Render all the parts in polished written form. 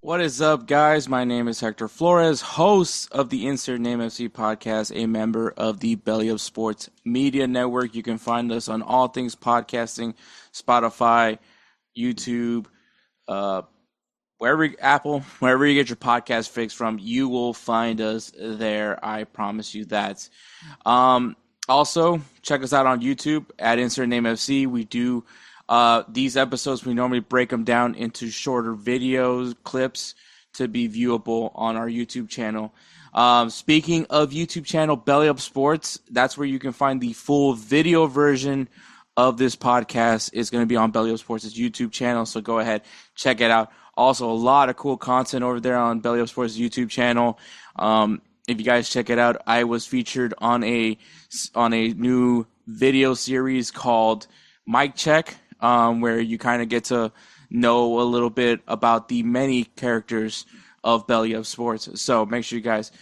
What is up, guys? My name is Hector Flores, host of the Insert Name FC podcast, a member of the Belly of Sports Media Network. You can find us on all things podcasting, Spotify, YouTube, wherever you get your podcast fix from, you will find us there. I promise you that. Also, check us out on YouTube at Insert Name FC. We do these episodes, we normally break them down into shorter videos, clips to be viewable on our YouTube channel. Speaking of YouTube channel, Belly Up Sports, that's where you can find the full video version of this podcast. Is going to be on Belly Up Sports' YouTube channel, so go ahead, check it out. Also, a lot of cool content over there on Belly Up Sports' YouTube channel. If you guys check it out, I was featured on a new video series called Mic Check, where you kind of get to know a little bit about the many characters of Belly Up Sports. So make sure you guys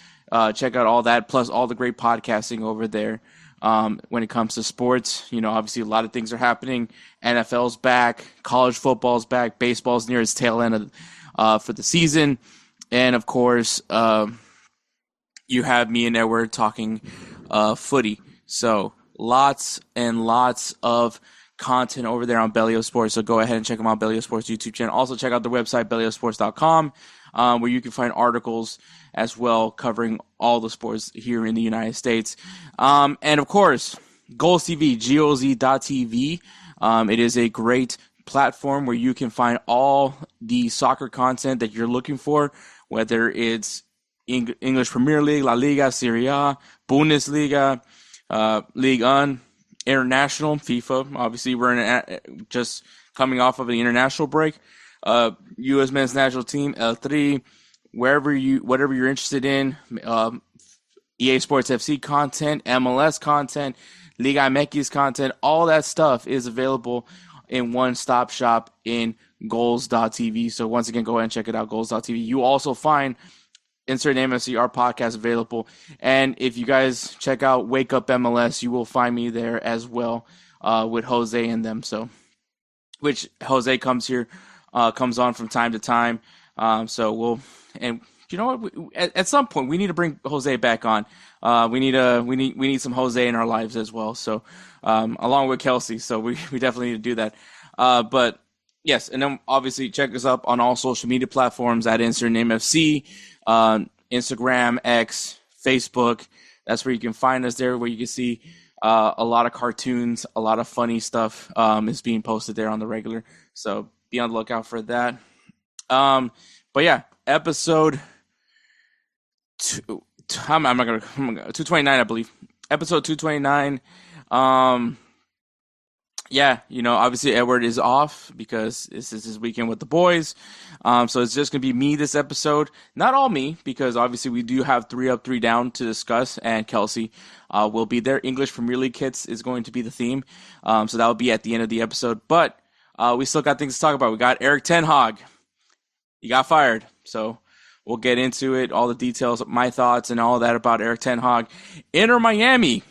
check out all that, plus all the great podcasting over there. When it comes to sports, obviously a lot of things are happening. NFL's back, college football's back, baseball's near its tail end for the season. And, of course, you have me and Edward talking footy. So lots and lots of content over there on Belly of Sports, so go ahead and check them out, Belly of Sports YouTube channel. Also check out the website, bellyofsports.com, where you can find articles as well covering all the sports here in the United States. And of course, Goals TV, goz.tv. It is a great platform where you can find all the soccer content that you're looking for, whether it's English Premier League, La Liga, Serie A, Bundesliga, Ligue 1, international, FIFA. Obviously, we're just coming off of an international break. U.S. men's national team, L3, whatever you're interested in. EA Sports FC content, MLS content, Liga MX content, all that stuff is available in one-stop shop in goals.tv. So once again, go ahead and check it out, goals.tv. You also find Insert Name FC, our podcast, available. And if you guys check out Wake Up MLS, you will find me there as well with Jose and them. So, which Jose comes on from time to time. And you know what? At some point, we need to bring Jose back on. We need some Jose in our lives as well. So, along with Kelcey. So we definitely need to do that. But yes, and then obviously check us up on all social media platforms at Insert Name FC. Instagram, X, Facebook. That's where you can find us there, where you can see a lot of cartoons, a lot of funny stuff is being posted there on the regular. So be on the lookout for that. But yeah, episode 229, I believe. Episode 229. Yeah, obviously Edward is off because this is his weekend with the boys. So it's just going to be me this episode. Not all me, because obviously we do have 3 Up, 3 Down to discuss, and Kelcey will be there. English Premier League kits is going to be the theme. So that will be at the end of the episode. But we still got things to talk about. We got Eric Ten Hag. He got fired. So we'll get into it, all the details, my thoughts, and all that about Eric Ten Hag. Inter Miami.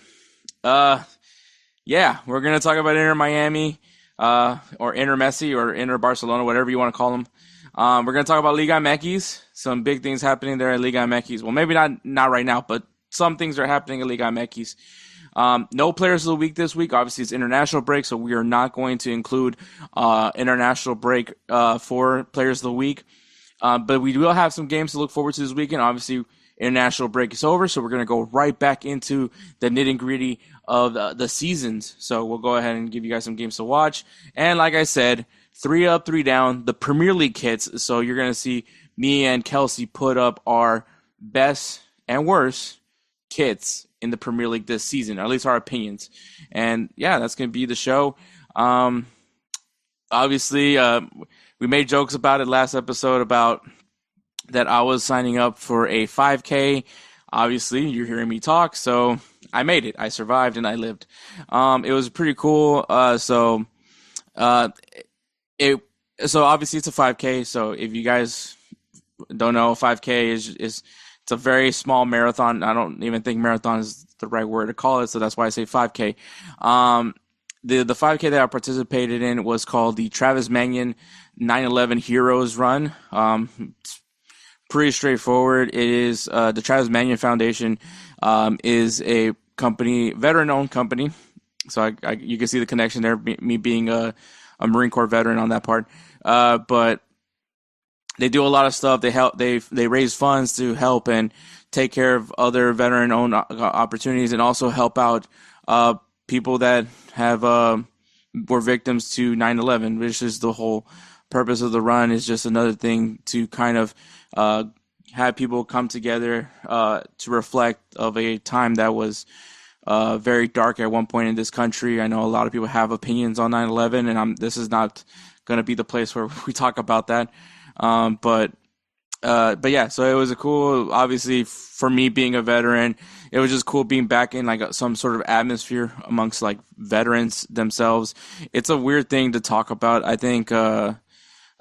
Yeah, we're going to talk about Inter Miami, or Inter Messi, or Inter Barcelona, whatever you want to call them. We're going to talk about Liga MX, some big things happening there at Liga MX. Well, maybe not right now, but some things are happening at Liga MX. No players of the week this week. Obviously, it's international break, so we are not going to include international break for players of the week. But we will have some games to look forward to this weekend. Obviously, international break is over, so we're going to go right back into the nitty-gritty of the seasons. So we'll go ahead and give you guys some games to watch. And like I said, 3 Up, 3 Down, the Premier League kits. So you're going to see me and Kelcey put up our best and worst kits in the Premier League this season, or at least our opinions. And yeah, that's going to be the show. Obviously, we made jokes about it last episode about that I was signing up for a 5K. Obviously, you're hearing me talk, so I made it. I survived and I lived. It was pretty cool. So obviously it's a 5K. So if you guys don't know, 5K is it's a very small marathon. I don't even think marathon is the right word to call it, so that's why I say 5K. The 5K that I participated in was called the Travis Manion 9/11 Heroes Run. pretty straightforward. It is the Travis Manion Foundation is a company, veteran-owned company. So you can see the connection there, me being a Marine Corps veteran on that part. But they do a lot of stuff. They raise funds to help and take care of other veteran-owned opportunities, and also help out people that have were victims to 9/11, which is the whole purpose of the run. Is just another thing to kind of have people come together to reflect of a time that was very dark at one point in this country. I know a lot of people have opinions on 9/11, and this is not going to be the place where we talk about that. But yeah, so it was a cool, obviously for me being a veteran, it was just cool being back in like some sort of atmosphere amongst like veterans themselves. It's a weird thing to talk about. I think,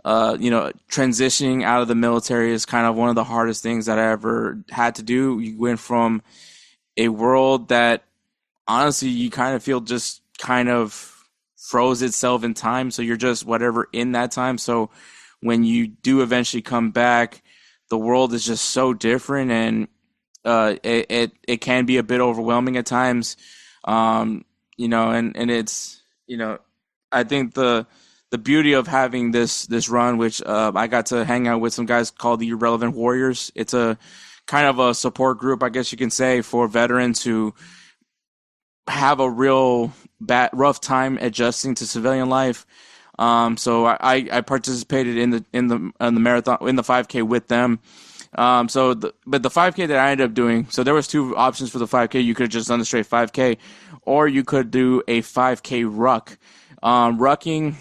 transitioning out of the military is kind of one of the hardest things that I ever had to do. You went from a world that honestly you kind of feel just kind of froze itself in time. So you're just whatever in that time. So when you do eventually come back, the world is just so different, and it can be a bit overwhelming at times. And it's, I think the beauty of having this run, which I got to hang out with some guys called the Irrelevant Warriors. It's a kind of a support group, I guess you can say, for veterans who have a real rough time adjusting to civilian life. So I participated in the marathon, in the 5K with them. But the 5K that I ended up doing, so there was two options for the 5K. You could have just done the straight 5K, or you could do a 5K ruck. Rucking.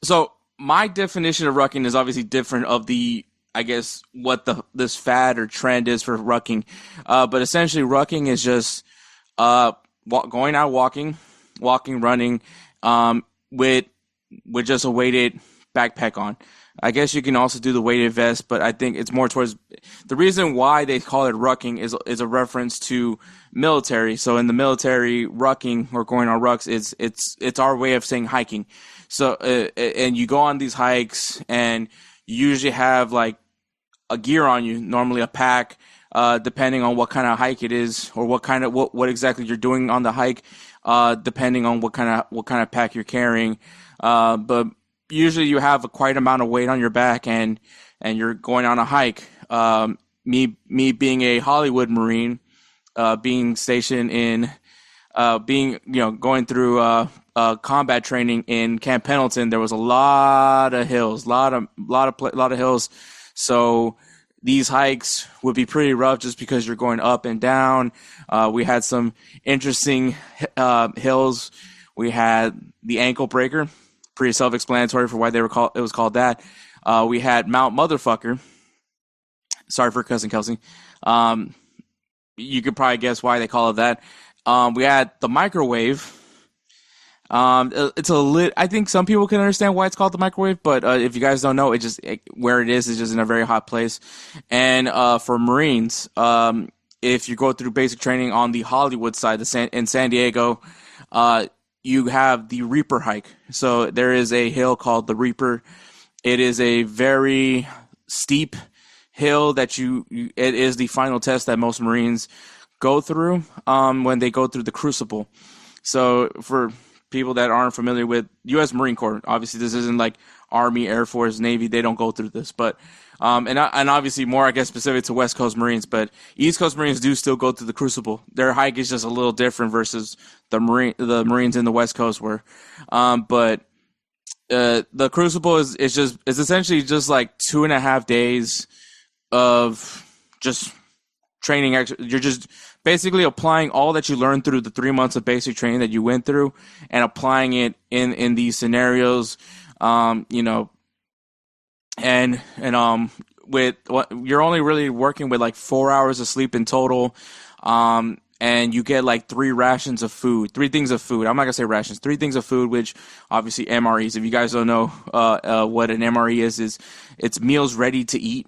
So my definition of rucking is obviously different of I guess what this fad or trend is for rucking. But essentially rucking is just going out walking, running, with just a weighted backpack on. I guess you can also do the weighted vest, but I think it's more towards the reason why they call it rucking is a reference to military. So in the military, rucking or going on rucks it's our way of saying hiking. So and you go on these hikes, and you usually have like a gear on you, normally a pack, depending on what kind of hike it is, or what exactly you're doing on the hike, depending on what kind of pack you're carrying. But usually you have a quite amount of weight on your back, and you're going on a hike. Me being a Hollywood Marine, being stationed in, going through combat training in Camp Pendleton, there was a lot of hills, lot of hills. So these hikes would be pretty rough just because you're going up and down. We had some interesting hills. We had the Ankle Breaker, pretty self-explanatory for why it was called that. We had Mount Motherfucker. Sorry for cussing, Kelcey. You could probably guess why they call it that. We had the Microwave. I think some people can understand why it's called the Microwave, but if you guys don't know, where it is just in a very hot place. And for Marines, if you go through basic training on the Hollywood side in San Diego, you have the Reaper hike. So there is a hill called the Reaper. It is a very steep hill that it is the final test that most Marines go through when they go through the Crucible. So for people that aren't familiar with U.S. Marine Corps, obviously this isn't like Army, Air Force, Navy. They don't go through this, but and obviously more, I guess, specific to West Coast Marines. But East Coast Marines do still go through the Crucible. Their hike is just a little different versus the Marines in the West Coast were. But the Crucible is essentially just like 2.5 days of just training. You're just basically applying all that you learned through the 3 months of basic training that you went through, and applying it in these scenarios. With what you're only really working with like 4 hours of sleep in total. And you get like 3 things of food. I'm not gonna say rations. 3 things of food, which obviously MREs. If you guys don't know what an MRE is it's meals ready to eat.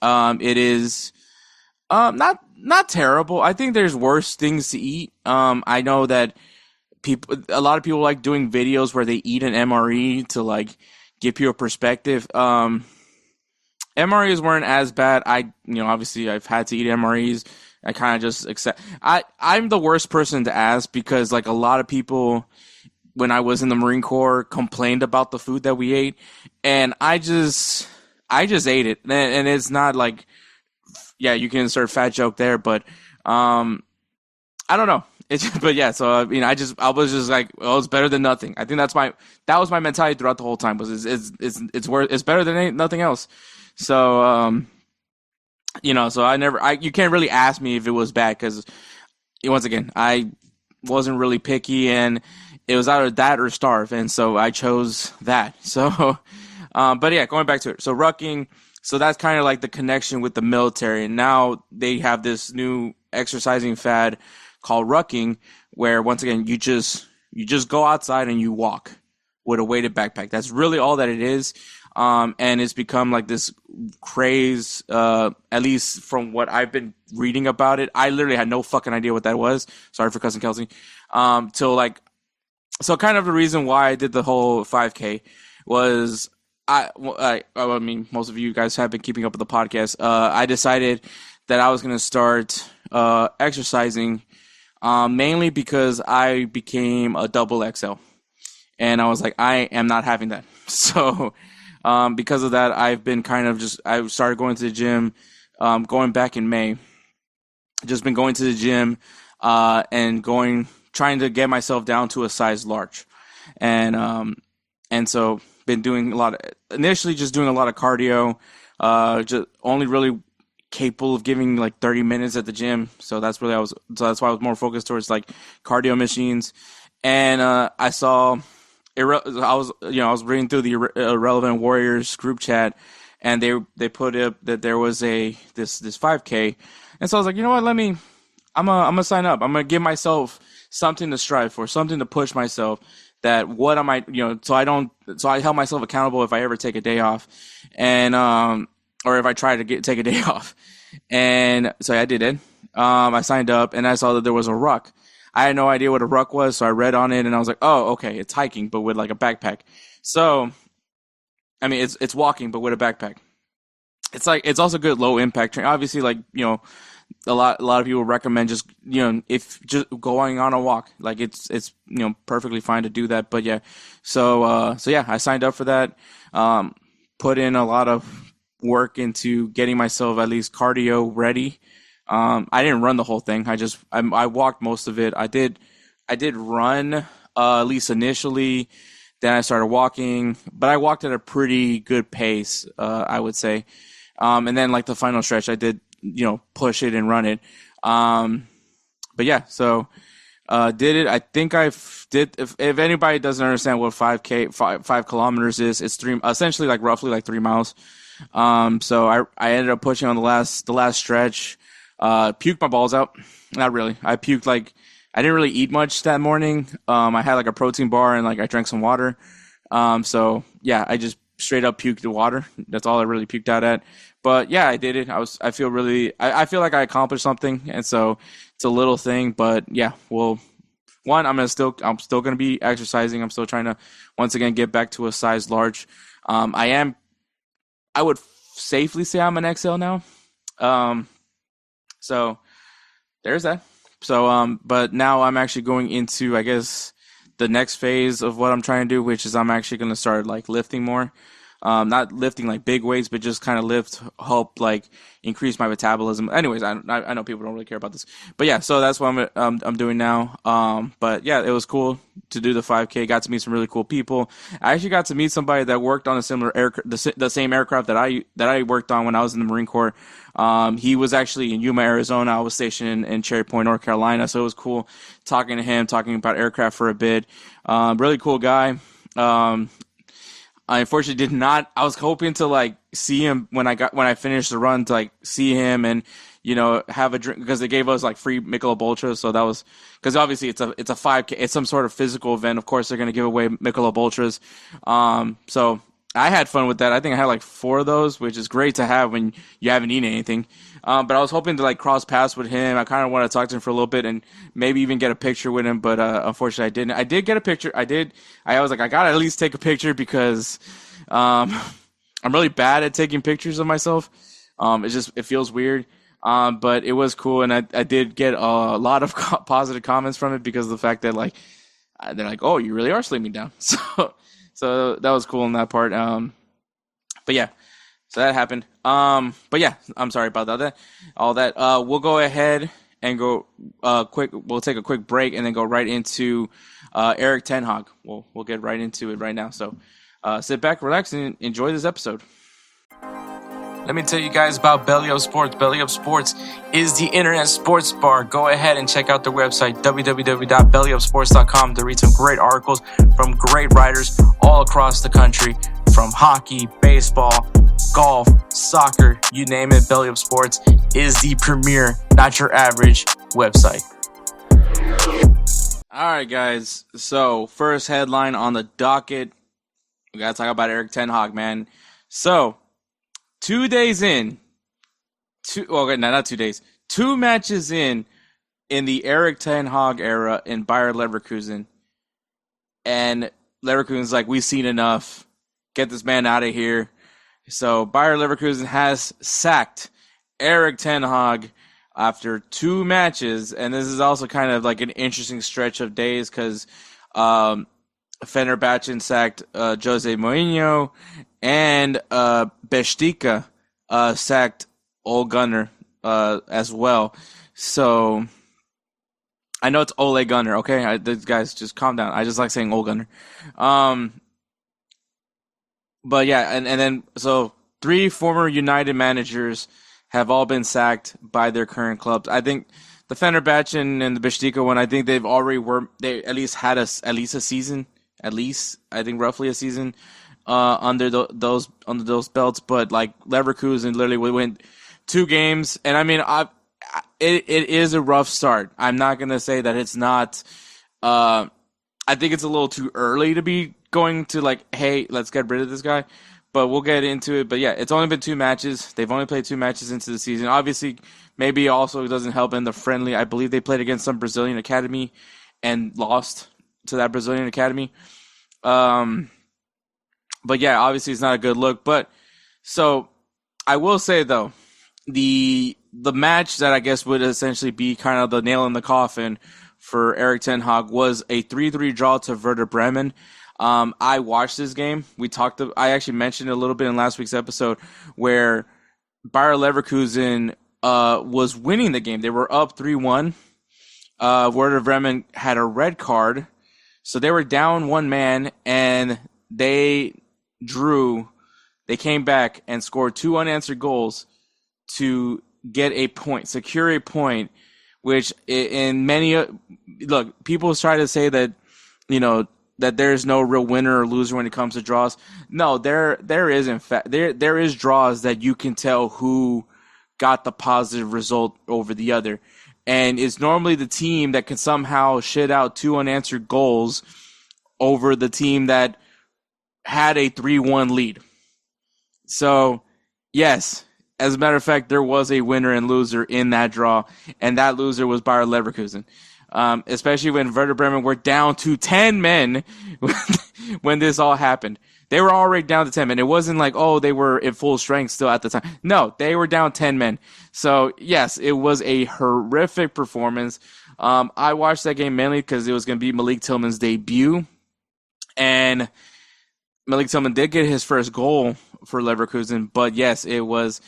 It is not terrible. I think there's worse things to eat. I know that a lot of people like doing videos where they eat an MRE to like give you a perspective. MREs weren't as bad. Obviously I've had to eat MREs. I kind of just accept. I'm the worst person to ask because like a lot of people when I was in the Marine Corps complained about the food that we ate, and I just ate it, and it's not like yeah, you can insert fat joke there, but I don't know. It's but yeah, so I mean, I was just like, well, it's better than nothing. I think that was my mentality throughout the whole time was it's better than nothing else. So so you can't really ask me if it was bad because once again, I wasn't really picky and it was either that or starve, and so I chose that. So, but yeah, going back to it. So rucking, so that's kind of like the connection with the military, and now they have this new exercising fad called rucking, where once again you just go outside and you walk with a weighted backpack. That's really all that it is. And it's become like this craze, at least from what I've been reading about it. I literally had no fucking idea what that was. Sorry for cussing Kelcey. Till like, so kind of the reason why I did the whole 5K was I mean, most of you guys have been keeping up with the podcast. I decided that I was going to start, exercising, mainly because I became a double XL. And I was like, I am not having that. So, because of that, I've been I started going to the gym, going back in May. Just been going to the gym, and trying to get myself down to a size large. And so been doing initially just doing a lot of cardio, just only really capable of giving like 30 minutes at the gym. So that's why I was more focused towards like cardio machines. And, I saw, I was reading through the Irrelevant Warriors group chat, and they put up that there was this 5K, and so I was like, you know what, I'm gonna sign up. I'm gonna give myself something to strive for, something to push myself. That what am I, so I held myself accountable if I ever take a day off, and or if I try to take a day off, and so I did it. I signed up, and I saw that there was a ruck. I had no idea what a ruck was, so I read on it, and I was like, oh, okay, it's hiking, but with like a backpack. So, I mean, it's walking, but with a backpack. It's also good low impact training. Obviously, like, a lot of people recommend just, if just going on a walk, like it's perfectly fine to do that. But yeah, so yeah, I signed up for that. Put in a lot of work into getting myself at least cardio ready. I didn't run the whole thing. I walked most of it. I did run, at least initially. Then I started walking, but I walked at a pretty good pace, I would say. And then like the final stretch, I did, push it and run it. But yeah, so, did it. I think if anybody doesn't understand what 5 kilometers is, it's essentially like roughly like 3 miles. So I ended up pushing on the last stretch. Puked my balls out. Not really. I puked I didn't really eat much that morning. I had like a protein bar and like I drank some water. So yeah, I just straight up puked the water. That's all I really puked out at. But yeah, I did it. I feel I feel like I accomplished something. And so it's a little thing, but yeah, well, one, I'm still going to be exercising. I'm still trying to once again get back to a size large. I would safely say I'm an XL now. So there's that. So, but now I'm actually going into, I guess, the next phase of what I'm trying to do, which is I'm actually going to start like lifting more. Not lifting like big weights, but just kind of help like increase my metabolism. Anyways, I know people don't really care about this, but yeah, so that's what I'm doing now. But yeah, it was cool to do the 5K. Got to meet some really cool people. I actually got to meet somebody that worked on a similar the same aircraft that I worked on when I was in the Marine Corps. He was actually in Yuma, Arizona. I was stationed in Cherry Point, North Carolina. So it was cool talking to him, talking about aircraft for a bit. Really cool guy. I unfortunately did not. I was hoping to like see him when I finished the run, to like see him and have a drink, because they gave us like free Michelob Ultras. So that was because obviously it's a 5K, it's some sort of physical event. Of course they're gonna give away Michelob Ultras. So I had fun with that. I think I had like 4 of those, which is great to have when you haven't eaten anything. But I was hoping to like cross paths with him. I kind of want to talk to him for a little bit and maybe even get a picture with him. But unfortunately, I didn't. I did get a picture. I was like, I gotta at least take a picture because I'm really bad at taking pictures of myself. It feels weird. But it was cool, and I did get a lot of positive comments from it because of the fact that like they're like, "Oh, you really are slimming down." So that was cool in that part. But yeah, so that happened. But yeah, I'm sorry about that. All that. We'll go ahead and go quick. We'll take a quick break and then go right into Eric Ten Hag. We'll get right into it right now. So sit back, relax, and enjoy this episode. Let me tell you guys about Belly Up Sports. Belly Up Sports is the internet sports bar. Go ahead and check out their website, www.bellyupsports.com, to read some great articles from great writers all across the country, from hockey, baseball, golf, soccer, you name it. Belly Up Sports is the premier, not your average website. All right, guys. So, first headline on the docket. We got to talk about Eric Ten Hag, man. So, 2 days in, not 2 days, 2 matches in the Eric Ten Hag era in Bayer Leverkusen, and Leverkusen's like, we've seen enough, get this man out of here. So Bayer Leverkusen has sacked Eric Ten Hag after 2 matches, and this is also kind of like an interesting stretch of days because Fenerbahce sacked Jose Mourinho, and Benfica sacked Ole Gunnar as well. So I know it's Ole Gunnar, okay? These guys, just calm down. I just like saying Ole Gunnar. But yeah, and then so 3 former United managers have all been sacked by their current clubs. I think the Fenerbahce and the Benfica one, I think they at least had a season. At least, I think, roughly a season under those belts. But like Leverkusen, literally, we went 2 games, and I mean, it is a rough start. I'm not gonna say that it's not. I think it's a little too early to be going to like, hey, let's get rid of this guy. But we'll get into it. But yeah, it's only been 2 matches. They've only played 2 matches into the season. Obviously, maybe also it doesn't help in the friendly. I believe they played against some Brazilian academy and lost to that Brazilian academy. But yeah, obviously it's not a good look. But so I will say though, the match that I guess would essentially be kind of the nail in the coffin for Eric Ten Hag was a 3-3 draw to Werder Bremen. I watched this game. I actually mentioned it a little bit in last week's episode where Bayer Leverkusen was winning the game. They were up 3-1. Werder Bremen had a red card. So they were down 1 man, and they drew. They came back and scored 2 unanswered goals to get a point, secure a point, which in many look, people try to say that, that there's no real winner or loser when it comes to draws. No, there is in fact there is draws that you can tell who got the positive result over the other. And it's normally the team that can somehow shit out 2 unanswered goals over the team that had a 3-1 lead. So, yes, as a matter of fact, there was a winner and loser in that draw, and that loser was Bayer Leverkusen. Especially when Werder Bremen were down to 10 men when this all happened. They were already down to 10 men. It wasn't like, oh, they were in full strength still at the time. No, they were down 10 men. So, yes, it was a horrific performance. I watched that game mainly because it was going to be Malik Tillman's debut. And Malik Tillman did get his first goal for Leverkusen. But, yes, it was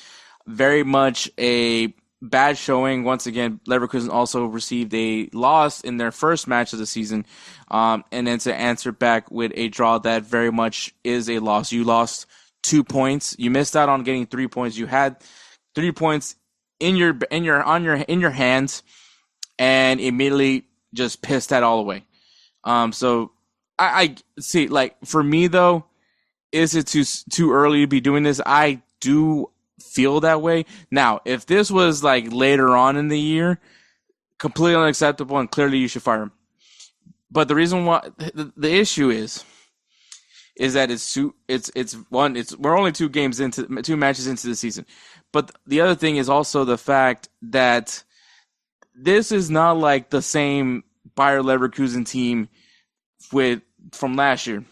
very much a bad showing. Once again, Leverkusen also received a loss in their first match of the season, and then to answer back with a draw that very much is a loss. You lost 2 points. You missed out on getting 3 points. You had 3 points in your hands, and immediately just pissed that all away. So I see. Like for me though, is it too early to be doing this? I do feel that way. Now, if this was like later on in the year, completely unacceptable, and clearly you should fire him. But the reason why the issue is that we're only 2 matches into the season. But the other thing is also the fact that this is not like the same Bayer Leverkusen team from last year.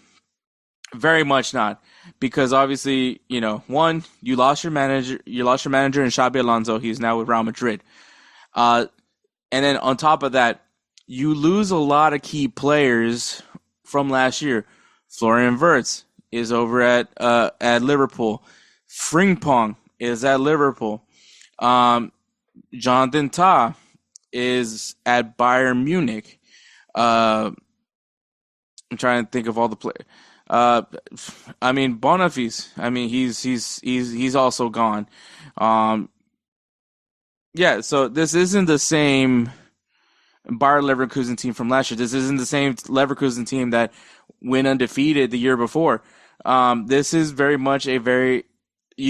Very much not. because obviously, one, you lost your manager in Xabi Alonso. He's now with Real Madrid. And then on top of that, you lose a lot of key players from last year. Florian Wirtz is over at Liverpool. Frimpong is at Liverpool. Jonathan Tah is at Bayern Munich. I'm trying to think of all the players. Boniface. He's also gone. So this isn't the same Bayer Leverkusen team from last year. This isn't the same Leverkusen team that went undefeated the year before. This is very much you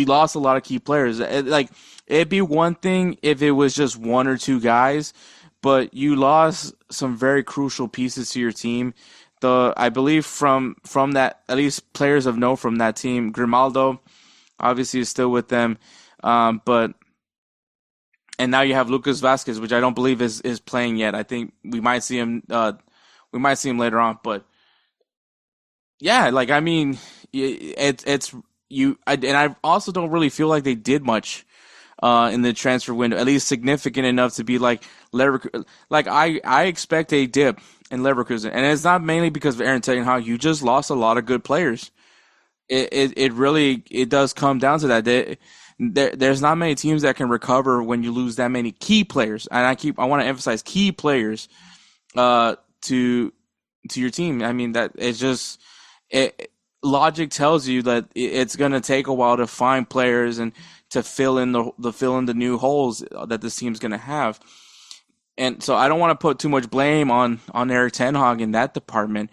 lost a lot of key players. It'd be one thing if it was just one or two guys, but you lost some very crucial pieces to your team. I believe from that, at least players of note from that team, Grimaldo obviously is still with them, and now you have Lucas Vazquez, which I don't believe is playing yet. I think we might see him. We might see him later on, but yeah, it's you. And I also don't really feel like they did much in the transfer window, at least significant enough to be like Leverkusen. Like I expect a dip in Leverkusen, and it's not mainly because of Aaron Ten Hag. You just lost a lot of good players. It really does come down to that. There's not many teams that can recover when you lose that many key players, and I want to emphasize key players to your team. I mean that it's just logic tells you that it's going to take a while to find players and to fill in the new holes that this team's going to have. And so I don't want to put too much blame on Eric Ten Hag in that department.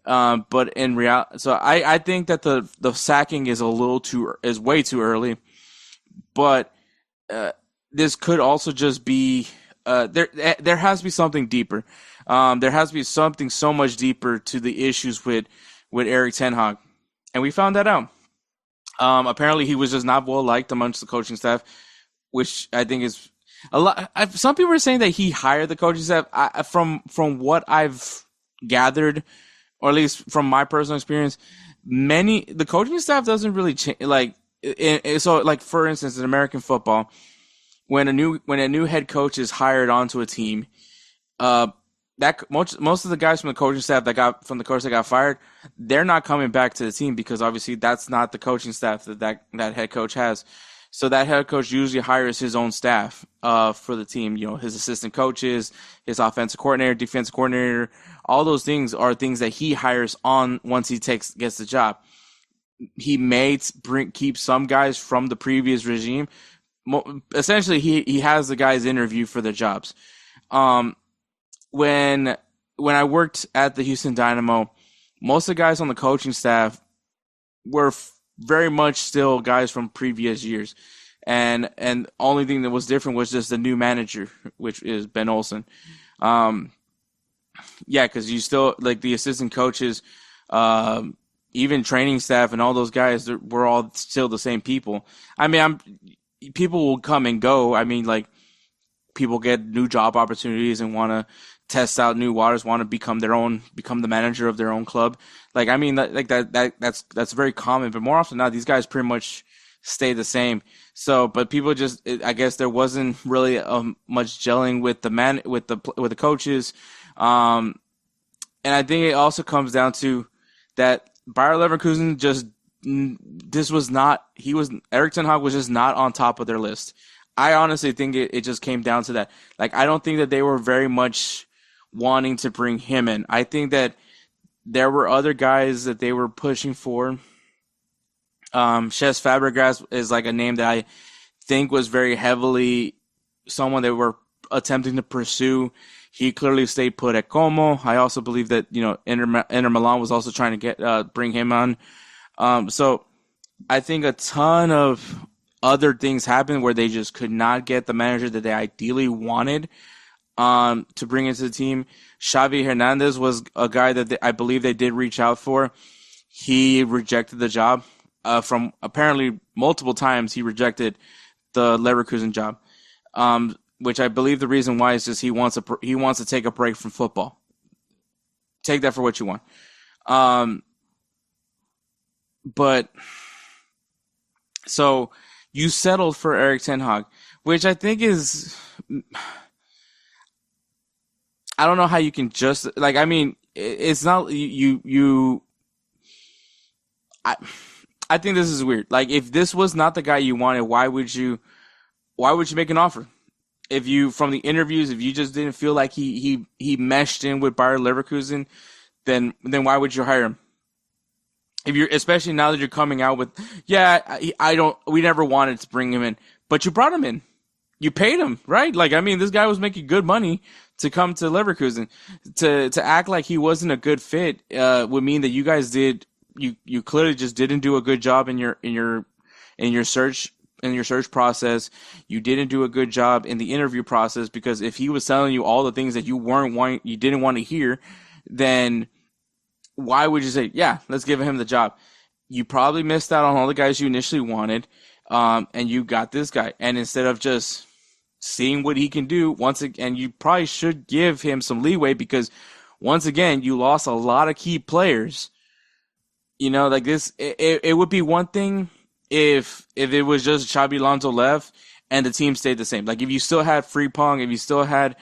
But in reality, so I think that the sacking is way too early. But this could also just be there has to be something deeper. There has to be something so much deeper to the issues with Eric Ten Hag, and we found that out. Apparently, he was just not well liked amongst the coaching staff, which I think is a lot. Some people are saying that he hired the coaching staff. From what I've gathered, or at least from my personal experience, the coaching staff doesn't really change. So, for instance, in American football, when a new head coach is hired onto a team, that most of the guys from the coaching staff that got fired, they're not coming back to the team because obviously that's not the coaching staff that head coach has. So that head coach usually hires his own staff for the team. His assistant coaches, his offensive coordinator, defensive coordinator. All those things are things that he hires on once he gets the job. He may keep some guys from the previous regime. Essentially, he has the guys interview for the jobs. When I worked at the Houston Dynamo, most of the guys on the coaching staff were very much still guys from previous years, and only thing that was different was just the new manager, which is Ben Olsen. Because you still like the assistant coaches, even training staff, and all those guys. We're all still the same people. I mean, people will come and go. I mean, like people get new job opportunities and want to test out new waters, want to become the manager of their own club. Like, I mean, that's very common, but more often than not, these guys pretty much stay the same. So, but people I guess there wasn't really much gelling with the coaches. And I think it also comes down to that Bayer Leverkusen Eric Ten Hag was just not on top of their list. I honestly think it just came down to that. Like, I don't think that they were very much wanting to bring him in. I think that there were other guys that they were pushing for. Cesc Fabregas is like a name that I think was very heavily someone they were attempting to pursue. He clearly stayed put at Como. I also believe that Inter Milan was also trying to bring him on. So I think a ton of other things happened where they just could not get the manager that they ideally wanted to bring into the team. Xavi Hernandez was a guy that I believe they did reach out for. He rejected the job. From apparently multiple times, he rejected the Leverkusen job, which I believe the reason why is just he wants to take a break from football. Take that for what you want. But so you settled for Eric Ten Hag, which I think is, I don't know how you can just like, I mean, it's not I I think this is weird. Like, if this was not the guy you wanted, why would you make an offer? If you, from the interviews, if you just didn't feel like he meshed in with Bayer Leverkusen, then why would you hire him? If you're, especially now that you're coming out with, yeah, I don't, we never wanted to bring him in, but you brought him in. You paid him, right? Like, I mean, this guy was making good money to come to Leverkusen. To act like he wasn't a good fit would mean that you guys you clearly just didn't do a good job in your search process. You didn't do a good job in the interview process, because if he was telling you all the things that you didn't want to hear, then why would you say, yeah, let's give him the job? You probably missed out on all the guys you initially wanted, and you got this guy. And instead of just seeing what he can do, once again, you probably should give him some leeway, because once again, you lost a lot of key players. Like this, it would be one thing if it was just Xabi Alonso left and the team stayed the same. Like, if you still had Frimpong, if you still had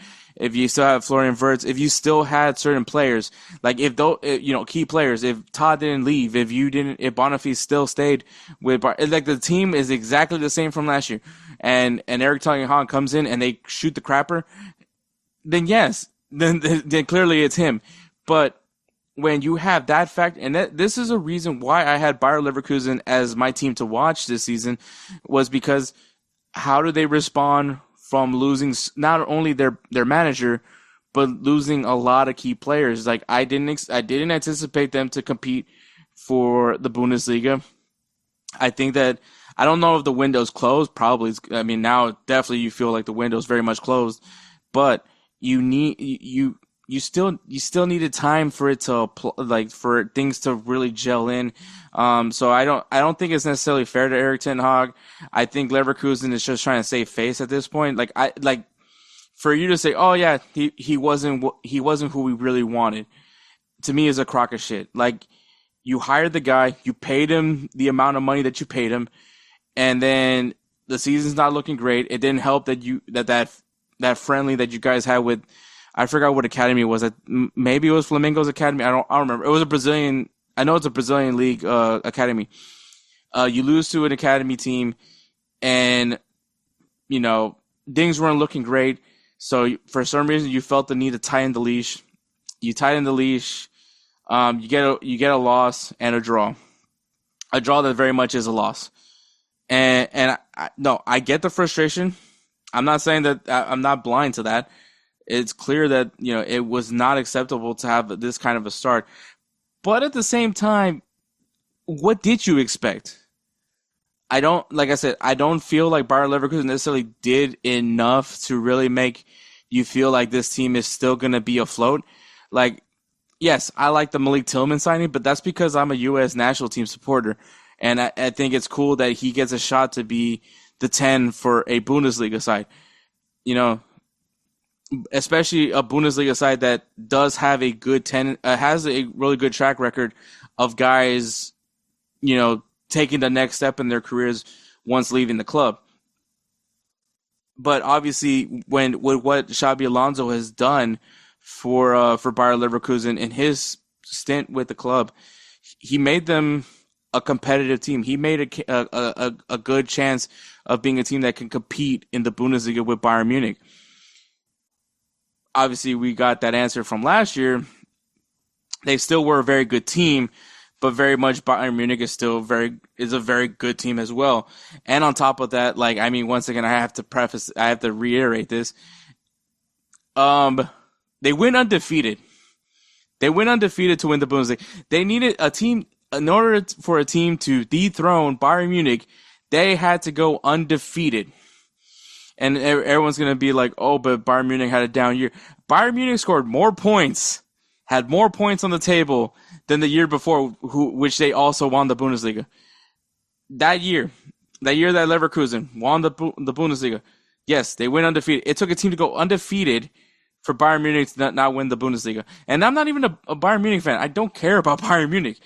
Florian Wirtz, if you still had certain players, like if those, key players, if Todd didn't leave, if Boniface still stayed with, like, the team is exactly the same from last year, and Eric Ten Hag comes in and they shoot the crapper, then yes, then clearly it's him. But when you have that fact, and this is a reason why I had Bayer Leverkusen as my team to watch this season, was because how do they respond from losing not only their manager, but losing a lot of key players? Like, I didn't anticipate them to compete for the Bundesliga. I think that, I don't know if the window's closed. Probably, I mean, now definitely you feel like the window's very much closed, but you still needed time for it to, like, for things to really gel in. So I don't think it's necessarily fair to Eric Ten Hag. I think Leverkusen is just trying to save face at this point. Like for you to say, oh yeah, he wasn't who we really wanted, to me is a crock of shit. Like, you hired the guy, you paid him the amount of money that you paid him, and then the season's not looking great. It didn't help that that friendly that you guys had with, I forgot what academy it was. Maybe it was Flamengo's academy. I don't remember. It was a Brazilian. I know it's a Brazilian league academy. You lose to an academy team, and things weren't looking great. So for some reason, you felt the need to tighten the leash. You tighten the leash. You get a loss and a draw. A draw that very much is a loss. And I get the frustration. I'm not saying that I'm not blind to that. It's clear that, it was not acceptable to have this kind of a start. But at the same time, what did you expect? Like I said, I don't feel like Bayer Leverkusen necessarily did enough to really make you feel like this team is still going to be afloat. Like, yes, I like the Malik Tillman signing, but that's because I'm a U.S. national team supporter. And I think it's cool that he gets a shot to be the 10 for a Bundesliga side. Especially a Bundesliga side that does have a good has a really good track record of guys, taking the next step in their careers once leaving the club. But obviously, with what Xabi Alonso has done for Bayer Leverkusen in his stint with the club, he made them a competitive team. He made a good chance of being a team that can compete in the Bundesliga with Bayern Munich. Obviously, we got that answer from last year. They still were a very good team, but very much Bayern Munich is a very good team as well. And on top of that, once again, I have to reiterate this. They went undefeated. They went undefeated to win the Bundesliga. They needed a team, in order for a team to dethrone Bayern Munich, they had to go undefeated. And everyone's going to be like, oh, but Bayern Munich had a down year. Bayern Munich scored more points, had more points on the table than the year before, which they also won the Bundesliga. That year that Leverkusen won the Bundesliga, yes, they went undefeated. It took a team to go undefeated for Bayern Munich to not win the Bundesliga. And I'm not even a Bayern Munich fan. I don't care about Bayern Munich.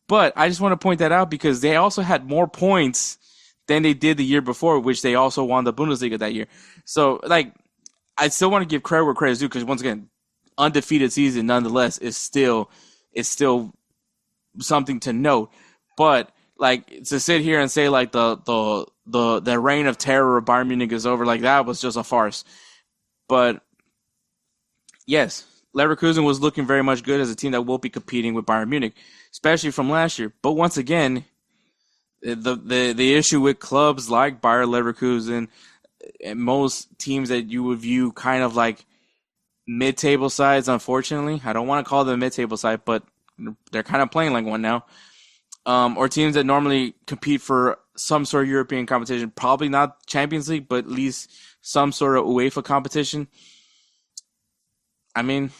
But I just want to point that out because they also had more points than they did the year before, which they also won the Bundesliga that year. So, like, I still want to give credit where credit is due because, once again, undefeated season nonetheless is still something to note. But, like, to sit here and say, like, the reign of terror of Bayern Munich is over, like, that was just a farce. But, yes, Leverkusen was looking very much good as a team that will be competing with Bayern Munich, especially from last year. But once again, the issue with clubs like Bayer Leverkusen and most teams that you would view kind of like mid-table sides, unfortunately, I don't want to call them a mid-table side, but they're kind of playing like one now, or teams that normally compete for some sort of European competition, probably not Champions League, but at least some sort of UEFA competition. I mean,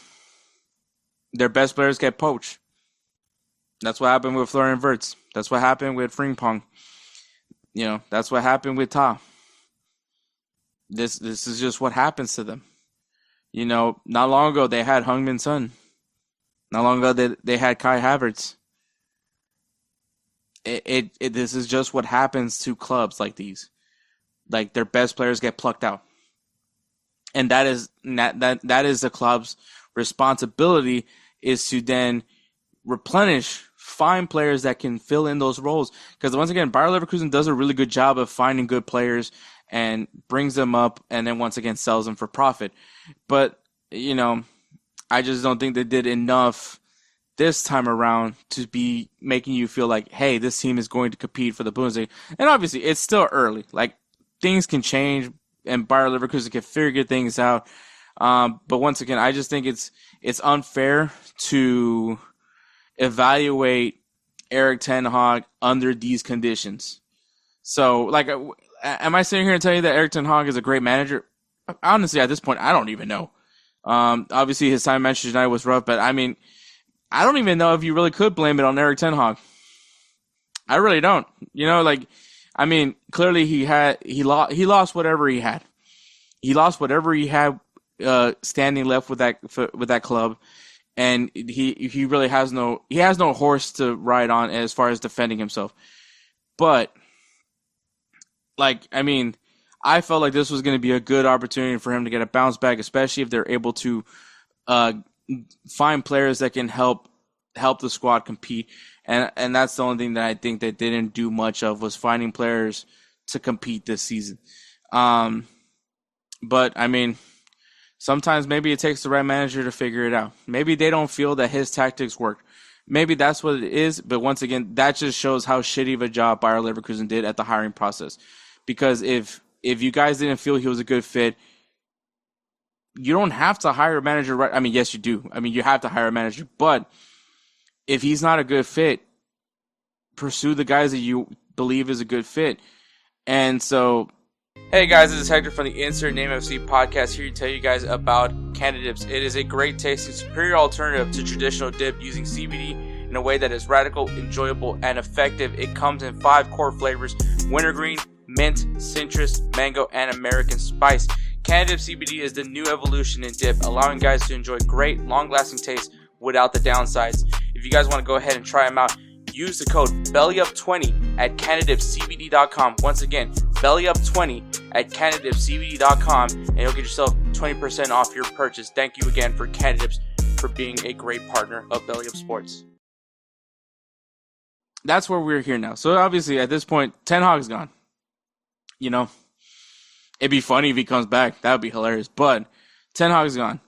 their best players get poached. That's what happened with Florian Wirtz. That's what happened with Frimpong. You know, that's what happened with Ta. This is just what happens to them. You know, not long ago they had Heung-min Son. Not long ago they had Kai Havertz. This is just what happens to clubs like these. Like, their best players get plucked out. And that is the club's responsibility, is to then replenish, find players that can fill in those roles. Because once again, Bayer Leverkusen does a really good job of finding good players and brings them up and then once again sells them for profit. But, you know, I just don't think they did enough this time around to be making you feel like, hey, this team is going to compete for the Bundesliga. And obviously, it's still early. Like, things can change and Bayer Leverkusen can figure things out. But once again, I just think it's unfair to evaluate Eric Ten Hag under these conditions. So, like, am I sitting here and telling you that Eric Ten Hag is a great manager? Honestly, at this point, I don't even know. Obviously, his time at Manchester United was rough, but I mean, I don't even know if you really could blame it on Eric Ten Hag. I really don't. You know, like, I mean, clearly he lost whatever he had. He lost whatever he had standing left with that club, and he really has no horse to ride on as far as defending himself. But, like, I mean, I felt like this was going to be a good opportunity for him to get a bounce back, especially if they're able to find players that can help the squad compete. And that's the only thing that I think they didn't do much of, was finding players to compete this season. But, I mean, sometimes maybe it takes the right manager to figure it out. Maybe they don't feel that his tactics work. Maybe that's what it is. But once again, that just shows how shitty of a job Bayer Leverkusen did at the hiring process. Because if you guys didn't feel he was a good fit, you don't have to hire a manager, right? I mean, yes, you do. I mean, you have to hire a manager. But if he's not a good fit, pursue the guys that you believe is a good fit. And so, hey guys, this is Hector from the Insert Name FC podcast, here to tell you guys about Canada Dips. It is a great tasting, superior alternative to traditional dip, using CBD in a way that is radical, enjoyable, and effective. It comes in 5 core flavors: wintergreen, mint, citrus, mango, and American spice. Canada Dip CBD is the new evolution in dip, allowing guys to enjoy great, long-lasting taste without the downsides. If you guys want to go ahead and try them out, use the code BELLYUP20 at CanadipCBD.com. Once again, BELLYUP20 at CanadipCBD.com, and you'll get yourself 20% off your purchase. Thank you again for Canada Dips for being a great partner of Belly Up Sports. That's where we're here now. So obviously, at this point, Ten Hag's gone. You know, it'd be funny if he comes back. That would be hilarious. But Ten Hag's gone.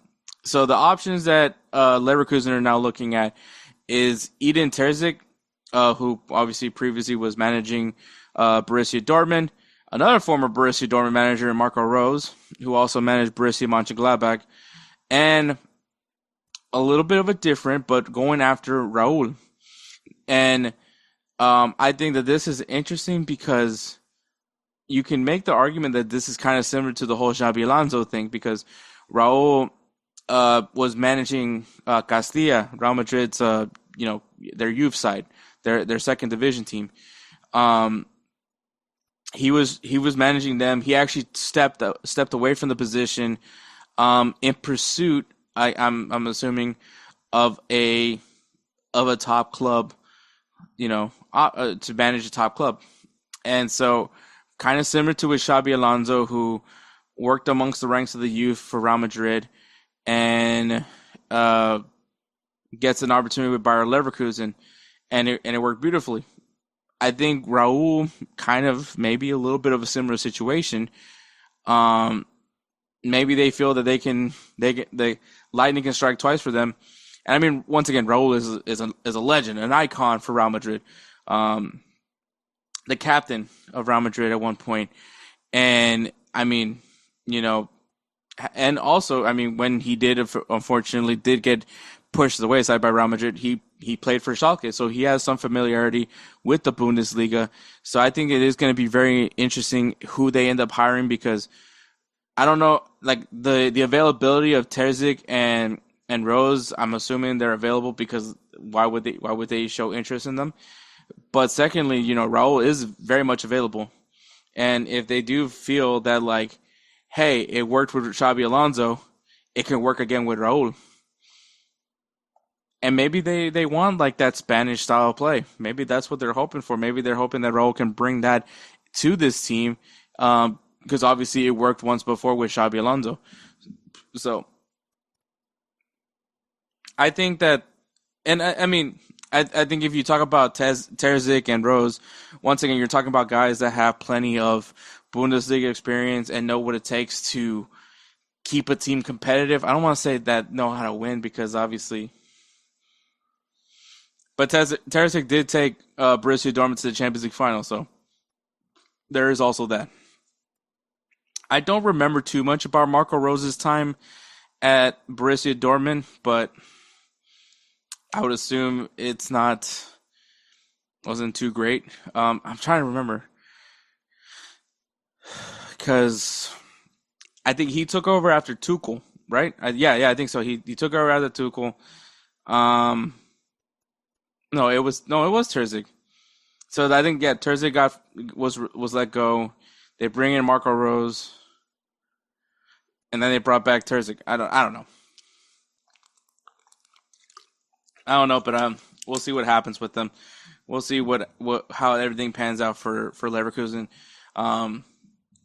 So the options that Leverkusen are now looking at is Edin Terzic, who obviously previously was managing Borussia Dortmund. Another former Borussia Dortmund manager, Marco Rose, who also managed Borussia Mönchengladbach. And a little bit of a different, but going after Raul. And I think that this is interesting because you can make the argument that this is kind of similar to the whole Xabi Alonso thing, because Raul was managing Castilla, Real Madrid's, their youth side, their second division team. He was managing them. He actually stepped away from the position in pursuit, I'm assuming, of a top club to manage a top club. And so, kind of similar to with Xabi Alonso, who worked amongst the ranks of the youth for Real Madrid and gets an opportunity with Bayer Leverkusen, and it worked beautifully. I think Raul kind of maybe a little bit of a similar situation. Maybe they feel that the lightning can strike twice for them. And I mean, once again, Raul is a legend, an icon for Real Madrid, the captain of Real Madrid at one point. And I mean, and also, I mean, when he unfortunately did get pushed to the wayside by Real Madrid, he played for Schalke, so he has some familiarity with the Bundesliga. So I think it is going to be very interesting who they end up hiring, because I don't know, like the availability of Terzic and Rose. I'm assuming they're available, because why would they show interest in them? But secondly, Raul is very much available, and if they do feel that, like, hey, it worked with Xabi Alonso, it can work again with Raul. And maybe they want like that Spanish style of play. Maybe that's what they're hoping for. Maybe they're hoping that Raul can bring that to this team, because obviously it worked once before with Xabi Alonso. So I think that, and I mean, I think if you talk about Terzic and Rose, once again, you're talking about guys that have plenty of Bundesliga experience and know what it takes to keep a team competitive. I don't want to say that know how to win, because obviously, but Terzic did take Borussia Dortmund to the Champions League final, so there is also that. I don't remember too much about Marco Rose's time at Borussia Dortmund, but I would assume wasn't too great. I'm trying to remember, because I think he took over after Tuchel, right? Yeah, I think so. He took over after Tuchel. No, it was Terzic. So I think Terzic was let go. They bring in Marco Rose, and then they brought back Terzic. I don't know. But we'll see what happens with them. We'll see how everything pans out for Leverkusen.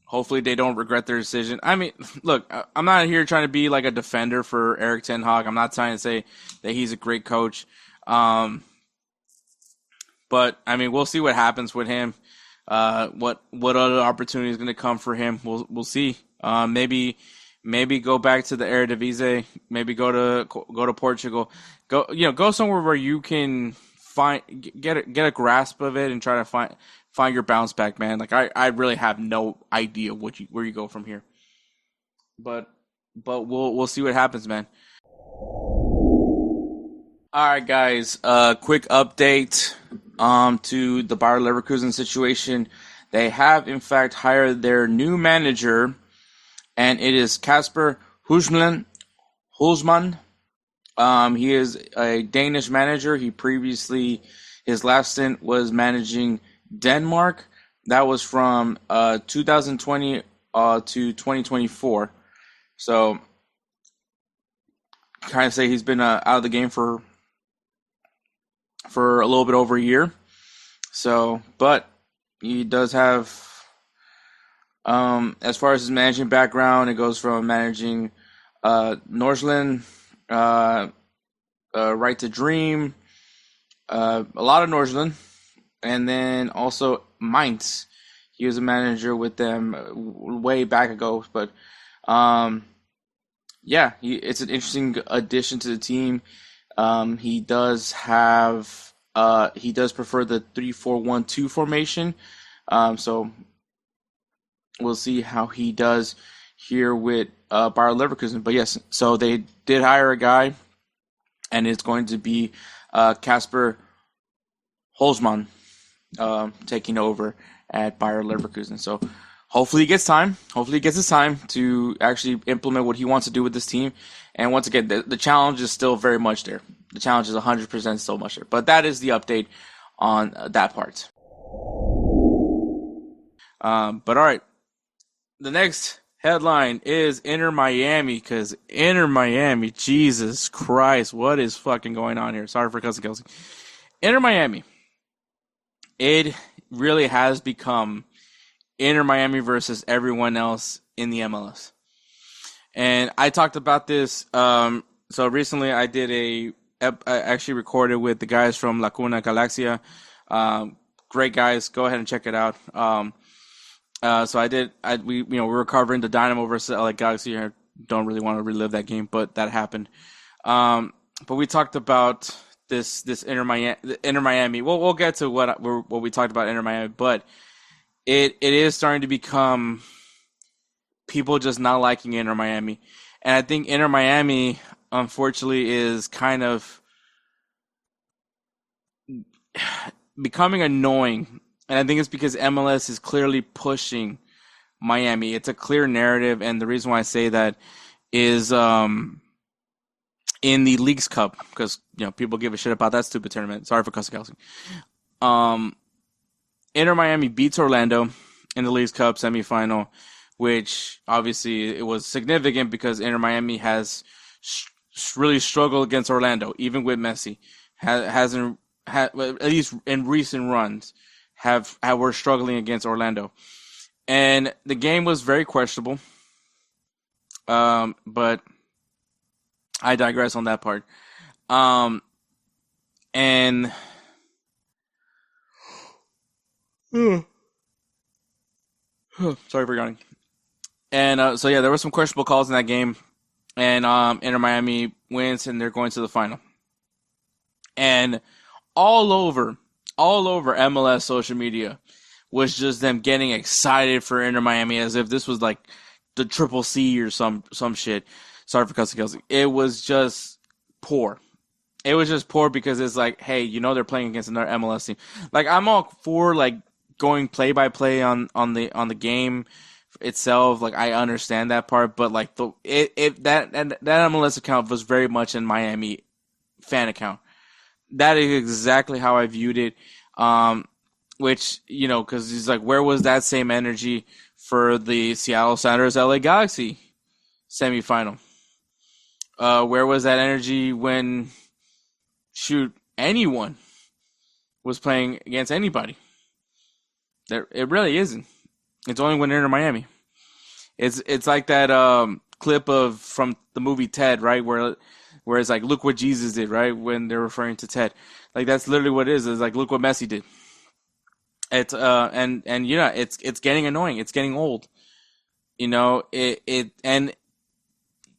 Hopefully they don't regret their decision. I mean, look, I'm not here trying to be like a defender for Eric Ten Hag. I'm not trying to say that he's a great coach. But I mean, we'll see what happens with him. What other opportunity is going to come for him? We'll see. Maybe go back to the Eredivisie. Maybe go to Portugal. Go somewhere where you can get a grasp of it and try to find your bounce back, man. Like I really have no idea where you go from here. But we'll see what happens, man. All right, guys. Quick update to the Bayer Leverkusen situation. They have, in fact, hired their new manager, and it is Kasper Hulsmann. He is a Danish manager. His last stint was managing Denmark. That was from 2020 to 2024. So, kind of say he's been out of the game for a little bit over a year. So, but he does have, as far as his managing background, it goes from managing Nordsjælland, Right to Dream, a lot of Nordsjælland, and then also Mainz. He was a manager with them way back ago, but it's an interesting addition to the team. He does prefer the 3-4-1-2 formation. So we'll see how he does here with Bayer Leverkusen. But yes, so they did hire a guy, and it's going to be Kasper Hulsmann taking over at Bayer Leverkusen. So hopefully he gets time. Hopefully he gets his time to actually implement what he wants to do with this team. And once again, the challenge is still very much there. The challenge is 100% still much there. But that is the update on that part. But all right. The next headline is Inter Miami, because Inter Miami, Jesus Christ, what is fucking going on here? Sorry for cussing, Kelcey. Inter Miami. It really has become Inter Miami versus everyone else in the MLS. And I talked about this. So recently, I actually recorded with the guys from La Cuna Galaxia. Great guys. Go ahead and check it out. So I did. We were covering the Dynamo versus LA Galaxy. I don't really want to relive that game, but that happened. But we talked about this Inter Miami. Well, we'll get to what we talked about Inter Miami, but it is starting to become people just not liking Inter Miami, and I think Inter Miami, unfortunately, is kind of becoming annoying. And I think it's because MLS is clearly pushing Miami. It's a clear narrative, and the reason why I say that is in the Leagues Cup, because people give a shit about that stupid tournament. Sorry for cussing. Inter Miami beats Orlando in the Leagues Cup semifinal, which obviously it was significant because Inter Miami has really struggled against Orlando, even with Messi. Hasn't had, at least in recent runs, were struggling against Orlando, and the game was very questionable. But I digress on that part. And sorry for yawning. And so there were some questionable calls in that game, and Inter Miami wins, and they're going to the final. And all over MLS social media was just them getting excited for Inter Miami as if this was like the Triple C or some shit. Sorry for cussing, Kelcey. It was just poor. It was just poor because it's like, hey, they're playing against another MLS team. Like, I'm all for like going play by play on the game itself. Like, I understand that part, but like that MLS account was very much in Miami fan account. That is exactly how I viewed it. Which, because he's like, where was that same energy for the Seattle Sounders LA Galaxy semifinal? Where was that energy when, anyone was playing against anybody? It really isn't. It's only when Inter Miami. It's like that clip from the movie Ted, right? Where it's like, look what Jesus did, right? When they're referring to Ted. Like, that's literally what it is. It's like, look what Messi did. It's it's getting annoying. It's getting old. And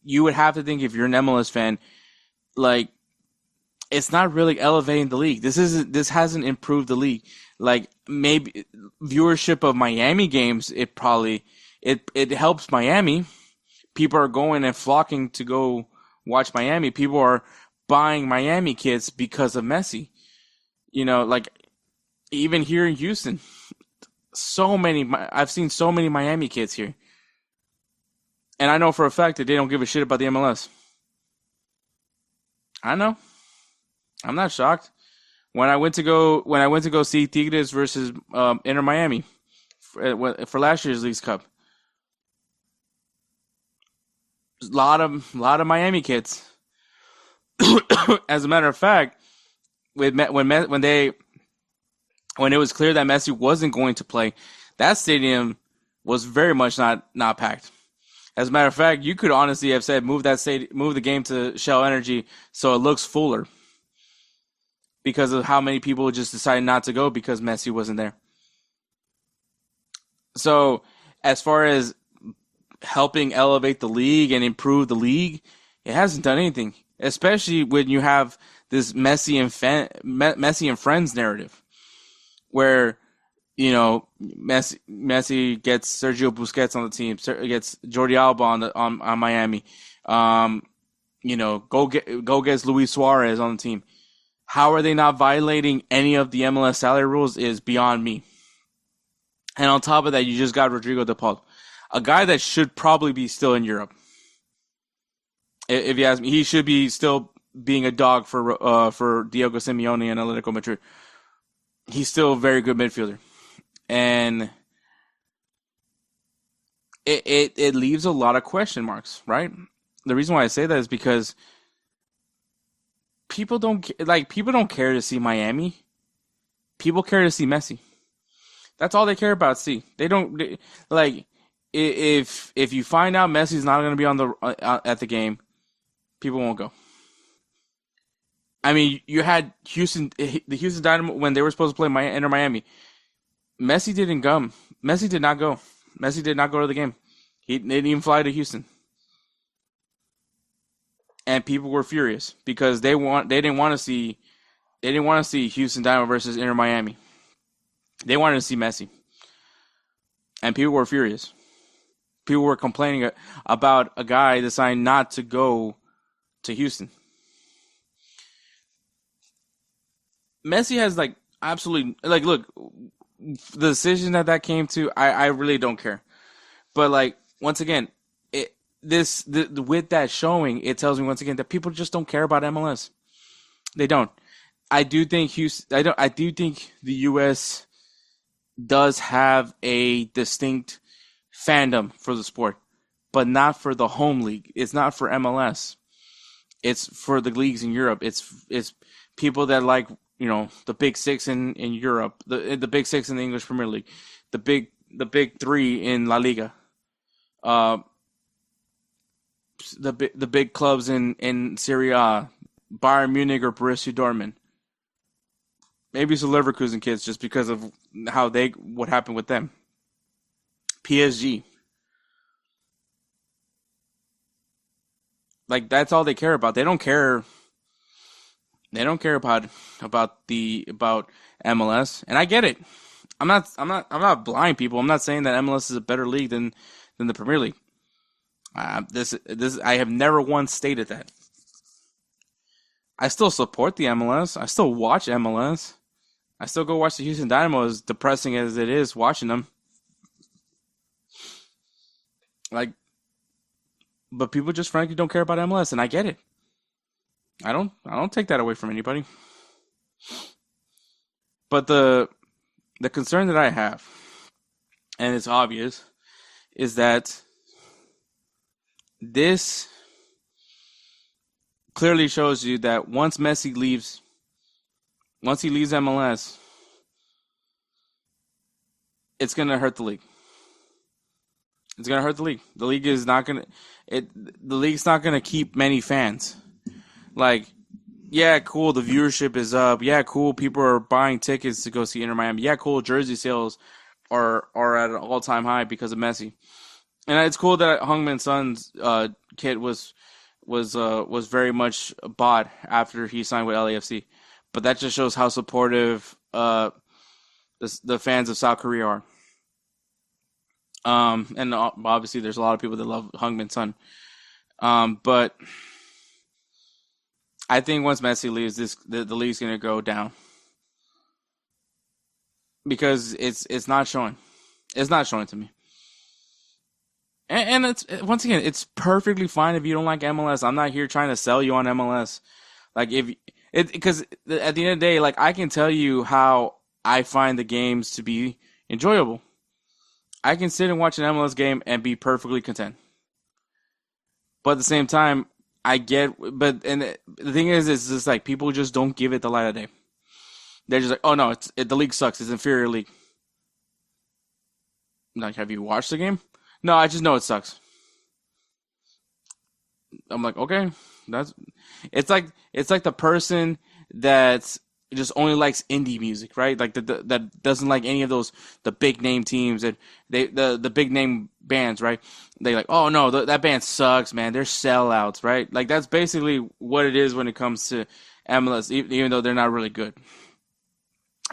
you would have to think, if you're an MLS fan, like, it's not really elevating the league. This hasn't improved the league. Like, maybe viewership of Miami games, it helps Miami. People are going and flocking to go watch Miami. People are buying Miami kits because of Messi. Like, even here in Houston, I've seen so many Miami kids here. And I know for a fact that they don't give a shit about the MLS. I know. I'm not shocked. When I went to go see Tigres versus Inter Miami for last year's Leagues Cup, a lot of Miami kids. As a matter of fact, when it was clear that Messi wasn't going to play, that stadium was very much not packed. As a matter of fact, you could honestly have said move the game to Shell Energy so it looks fuller, because of how many people just decided not to go because Messi wasn't there. So, as far as helping elevate the league and improve the league, it hasn't done anything. Especially when you have this Messi and friends narrative, where Messi gets Sergio Busquets on the team, gets Jordi Alba on Miami, go gets Luis Suarez on the team. How are they not violating any of the MLS salary rules is beyond me. And on top of that, you just got Rodrigo De Paul, a guy that should probably be still in Europe. If you ask me, he should be still being a dog for Diego Simeone and Atletico Madrid. He's still a very good midfielder. And it leaves a lot of question marks, right? The reason why I say that is because people don't care to see Miami People care to see Messi. That's all they care about. See, they don't like if you find out Messi's not going to be on the at the game, people won't go. I mean, you had the Houston Dynamo when they were supposed to play Inter Miami. Messi didn't come. Messi did not go. Messi did not go to the game. He didn't even fly to Houston, and people were furious because they didn't want to see Houston Dynamo versus Inter Miami. They wanted to see Messi, and people were furious. People were complaining about a guy deciding not to go to Houston. Messi has absolutely look, the decision that came to, I really don't care. But once again, with that showing, it tells me once again that people just don't care about MLS. They don't. I do think I do think the U.S. does have a distinct fandom for the sport, but not for the home league. It's not for MLS. It's for the leagues in Europe. It's people that like, the Big Six in Europe, the Big Six in the English Premier League, the Big Three in La Liga, the big clubs in Serie A, Bayern Munich or Borussia Dortmund. Maybe it's the Leverkusen kids just because of what happened with them. PSG. That's all they care about. They don't care. They don't care about MLS, and I get it. I'm not blind, people. I'm not saying that MLS is a better league than the Premier League. This I have never once stated that. I still support the MLS. I still watch MLS. I still go watch the Houston Dynamo, as depressing as it is watching them. But people just frankly don't care about MLS, and I get it. I don't take that away from anybody. But the concern that I have, and it's obvious, is that this clearly shows you that once Messi leaves MLS, it's going to hurt the league. It's going to hurt the league. The league is not going to the league's not going to keep many fans. Yeah, cool, the viewership is up. Yeah, cool, people are buying tickets to go see Inter Miami. Yeah, cool, jersey sales are at an all-time high because of Messi. And it's cool that Heung-min Son's kit was very much bought after he signed with LAFC. But that just shows how supportive the fans of South Korea are. And obviously there's a lot of people that love Heung-min Son. But I think once Messi leaves, the league's going to go down because it's not showing. It's not showing to me. And it's once again, it's perfectly fine if you don't like MLS. I'm not here trying to sell you on MLS. Because at the end of the day, I can tell you how I find the games to be enjoyable. I can sit and watch an MLS game and be perfectly content. But at the same time, the thing is, it's just people just don't give it the light of day. They're just oh no, the league sucks. It's inferior league. Have you watched the game? No, I just know it sucks. I'm okay, it's like the person that just only likes indie music, right? That doesn't like any of the big name teams and the big name bands, right? They oh no, that band sucks, man. They're sellouts, right? That's basically what it is when it comes to MLS, even though they're not really good.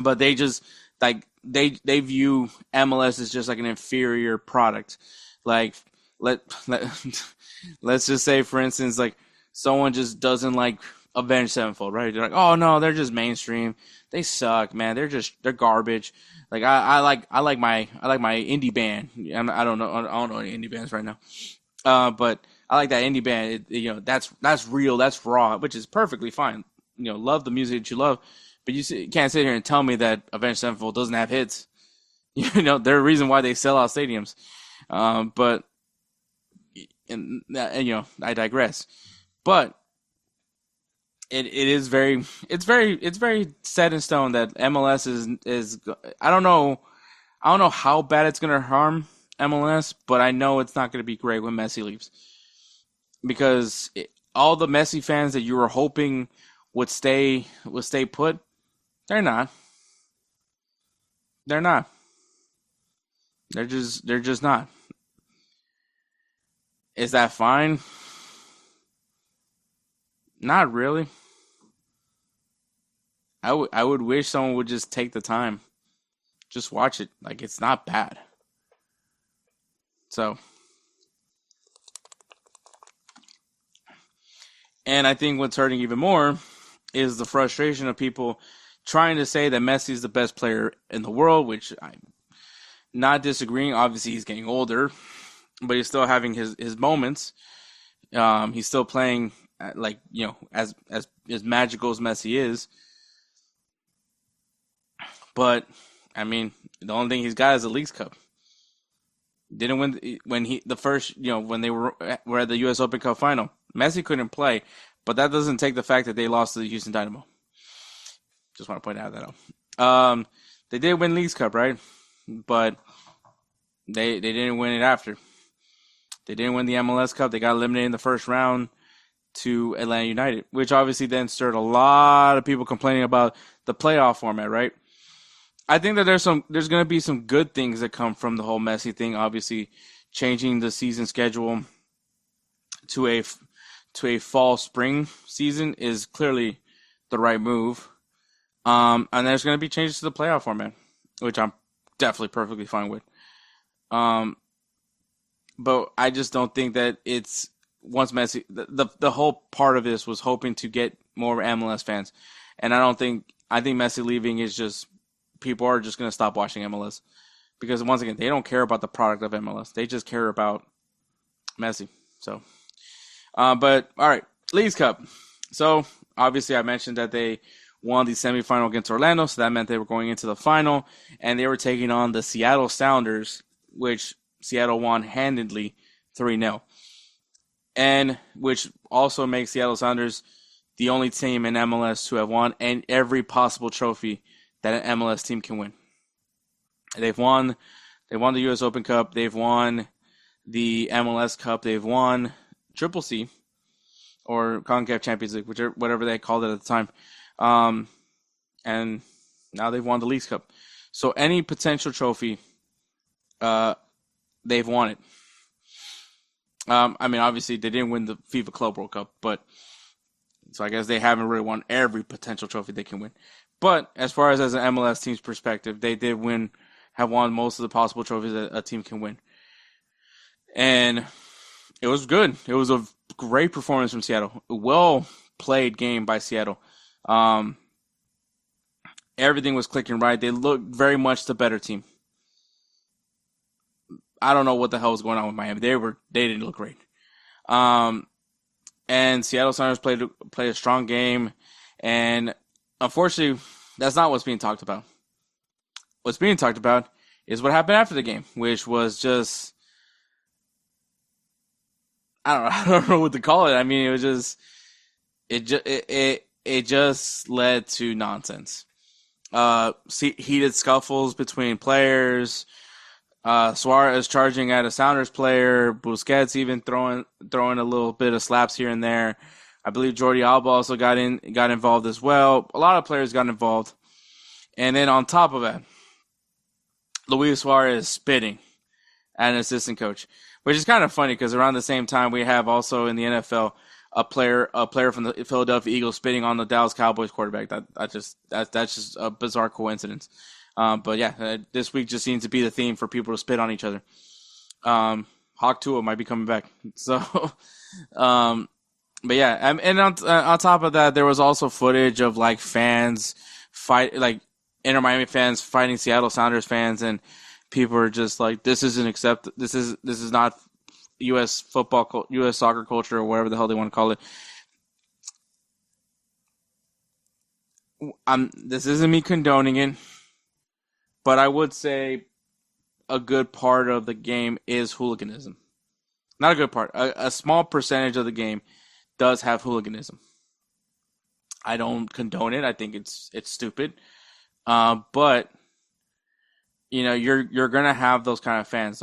But they just they view MLS as just an inferior product. Let's just say, for instance, someone just doesn't like Avenged Sevenfold, right? They're oh no, they're just mainstream. They suck, man. They're garbage. I like my indie band. I don't know any indie bands right now. But I like that indie band. That's real. That's raw, which is perfectly fine. Love the music that you love, but you can't sit here and tell me that Avenged Sevenfold doesn't have hits. They're a reason why they sell out stadiums. But I digress. But it is very it's very set in stone that MLS is I don't know how bad it's gonna harm MLS, but I know it's not gonna be great when Messi leaves because all the Messi fans that you were hoping would stay put, they're not. They're not. They're just not. Is that fine? Not really. I would wish someone would just take the time. Just watch it. Like it's not bad. So, and I think what's hurting even more is the frustration of people trying to say that Messi is the best player in the world, which I'm not disagreeing. Obviously, he's getting older, but he's still having his moments. He's still playing like as magical as Messi is. But I mean, the only thing he's got is the Leagues Cup. Didn't win when he the first when they were at the U.S. Open Cup final. Messi couldn't play, but that doesn't take the fact that they lost to the Houston Dynamo. Just want to point out that out. They did win Leagues Cup, right? But they didn't win it after. They didn't win the MLS Cup. They got eliminated in the first round to Atlanta United, which obviously then stirred a lot of people complaining about the playoff format, right? I think that there's going to be some good things that come from the whole Messi thing. Obviously, changing the season schedule to a fall spring season is clearly the right move. And there's going to be changes to the playoff format, which I'm definitely perfectly fine with. But I just don't think that it's once Messi. The whole part of this was hoping to get more MLS fans, and I think Messi leaving is just people are just going to stop watching MLS because once again they don't care about the product of MLS. They just care about Messi. So, but all right, Leagues Cup. So obviously I mentioned that they won the semifinal against Orlando, so that meant they were going into the final, and they were taking on the Seattle Sounders, which Seattle won handedly 3-0. And which also makes Seattle Sounders the only team in MLS to have won and every possible trophy that an MLS team can win. They won the US Open Cup, they've won the MLS Cup, they've won Triple C or CONCACAF Champions League, whatever they called it at the time. And now they've won the Leagues Cup. So any potential trophy, they've won it. I mean, obviously they didn't win the FIFA Club World Cup, but so I guess they haven't really won every potential trophy they can win. But as far as an MLS team's perspective, they did have won most of the possible trophies that a team can win. And it was good. It was a great performance from Seattle. A well-played game by Seattle. Everything was clicking right. They looked very much the better team. I don't know what the hell was going on with Miami. They didn't look great. And Seattle Sounders played a strong game, and unfortunately, that's not what's being talked about. What's being talked about is what happened after the game, which was just I don't know what to call it. I mean, it was just it just led to nonsense. Heated scuffles between players. Suarez charging at a Sounders player. Busquets even throwing a little bit of slaps here and there. I believe Jordi Alba also got involved as well. A lot of players got involved. And then on top of that, Luis Suarez spitting at an assistant coach, which is kind of funny because around the same time we have also in the NFL a player from the Philadelphia Eagles spitting on the Dallas Cowboys quarterback. That's just a bizarre coincidence. But yeah, this week just seems to be the theme for people to spit on each other. Hawk Tua might be coming back. So, but yeah, and on top of that, there was also footage of like fans like Inter Miami fans fighting Seattle Sounders fans, and people are just like, this isn't this is not U.S. football, U.S. soccer culture, or whatever the hell they want to call it. This isn't me condoning it, but I would say a good part of the game is hooliganism. Not a good part. A small percentage of the game does have hooliganism. I don't condone it. I think it's stupid. But you're gonna have those kind of fans,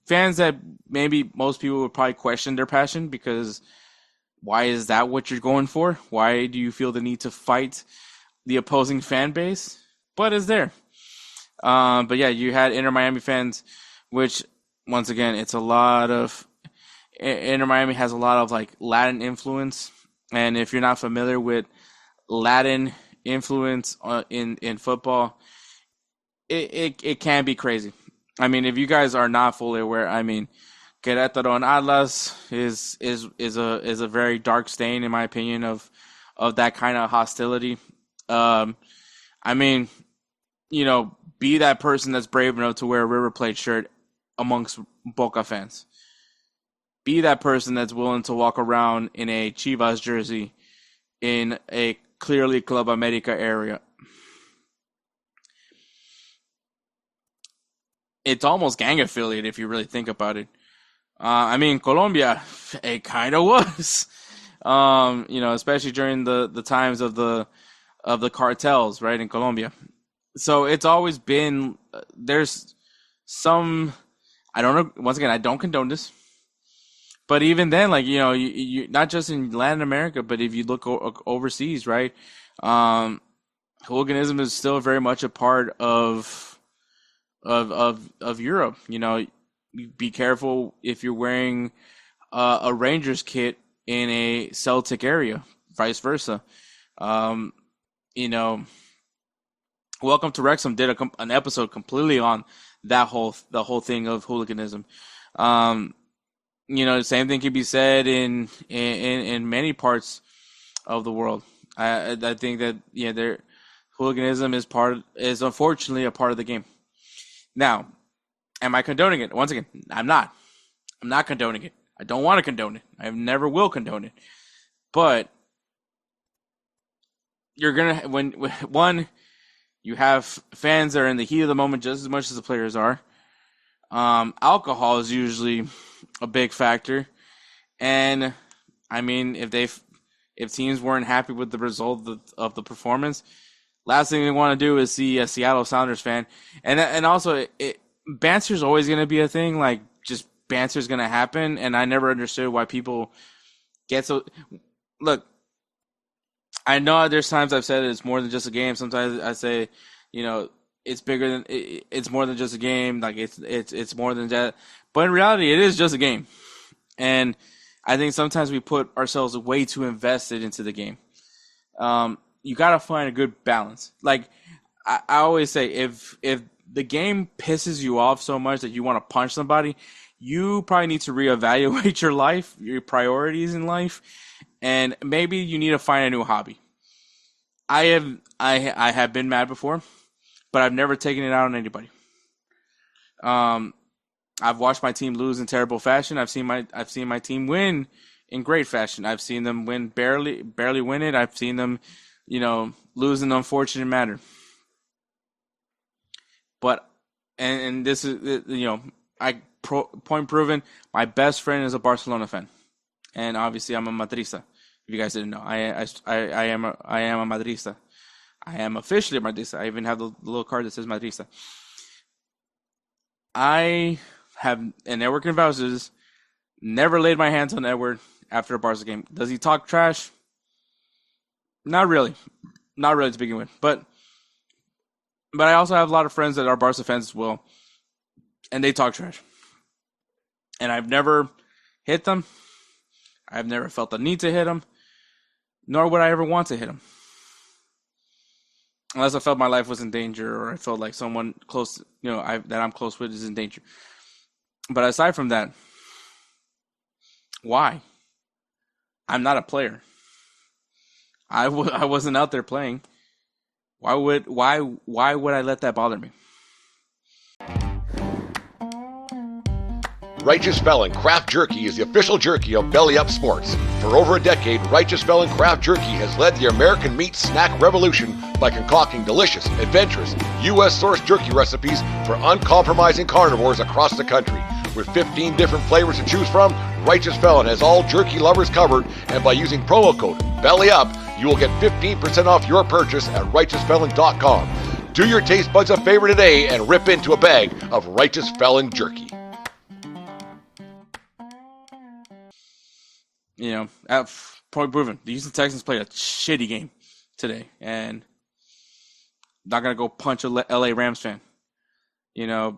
fans that maybe most people would probably question their passion, because why is that what you're going for? Why do you feel the need to fight the opposing fan base? But it's there. But yeah, you had Inter Miami fans, which once again, it's a lot of Inter Miami has a lot of like Latin influence, and if you're not familiar with Latin influence in football, it can be crazy. I mean, if you guys are not fully aware, I mean, Querétaro and Atlas is a very dark stain, in my opinion, of that kind of hostility. I mean, be that person that's brave enough to wear a River Plate shirt amongst Boca fans. Be that person that's willing to walk around in a Chivas jersey in a clearly Club America area. It's almost gang affiliate if you really think about it. I mean, Colombia, it kind of was. Especially during the times of the cartels, right, in Colombia. So it's always been, there's some, I don't know, once again, I don't condone this. But even then, like, you not just in Latin America, but if you look overseas, right, hooliganism is still very much a part of Europe. Be careful if you're wearing a Rangers kit in a Celtic area, vice versa. Welcome to Wrexham did an episode completely on the whole thing of hooliganism. The same thing can be said in many parts of the world. I think that hooliganism is unfortunately a part of the game. Now, am I condoning it? Once again, I'm not. I'm not condoning it. I don't want to condone it. I never will condone it. But you're gonna when you have fans that are in the heat of the moment just as much as the players are. Alcohol is usually a big factor, and I mean, if teams weren't happy with the result of the performance, last thing they want to do is see a Seattle Sounders fan, and also banter's always going to be a thing. Like, just banter's going to happen, and I never understood why people get so. Look, I know there's times I've said it's more than just a game. Sometimes I say, it's bigger than it's more than just a game. Like it's more than that. But in reality, it is just a game. And I think sometimes we put ourselves way too invested into the game. You got to find a good balance. Like I always say, if the game pisses you off so much that you want to punch somebody, you probably need to reevaluate your life, your priorities in life, and maybe you need to find a new hobby. I have been mad before, but I've never taken it out on anybody. I've watched my team lose in terrible fashion. I've seen my team win in great fashion. I've seen them win barely win it. I've seen them, lose in an unfortunate manner. But and this is point proven. My best friend is a Barcelona fan, and obviously I'm a Madrista. If you guys didn't know, I am a Madrista. I am officially a Madrista. I even have the little card that says Madrista. I have, and Edward can vouch this, never laid my hands on Edward after a Barca game. Does he talk trash? Not really. Not really to begin with. But I also have a lot of friends that are Barca fans as well, and they talk trash. And I've never hit them. I've never felt the need to hit them, nor would I ever want to hit them. Unless I felt my life was in danger, or I felt like someone close, that I'm close with is in danger. But aside from that, why? I'm not a player. I wasn't out there playing. Why would I let that bother me? Righteous Felon Craft Jerky is the official jerky of Belly Up Sports. For over a decade, Righteous Felon Craft Jerky has led the American meat snack revolution by concocting delicious, adventurous, U.S.-sourced jerky recipes for uncompromising carnivores across the country. With 15 different flavors to choose from, Righteous Felon has all jerky lovers covered, and by using promo code BELLYUP, you will get 15% off your purchase at righteousfelon.com. Do your taste buds a favor today and rip into a bag of Righteous Felon jerky. Point proven. The Houston Texans played a shitty game today, and not gonna go punch a LA Rams fan. The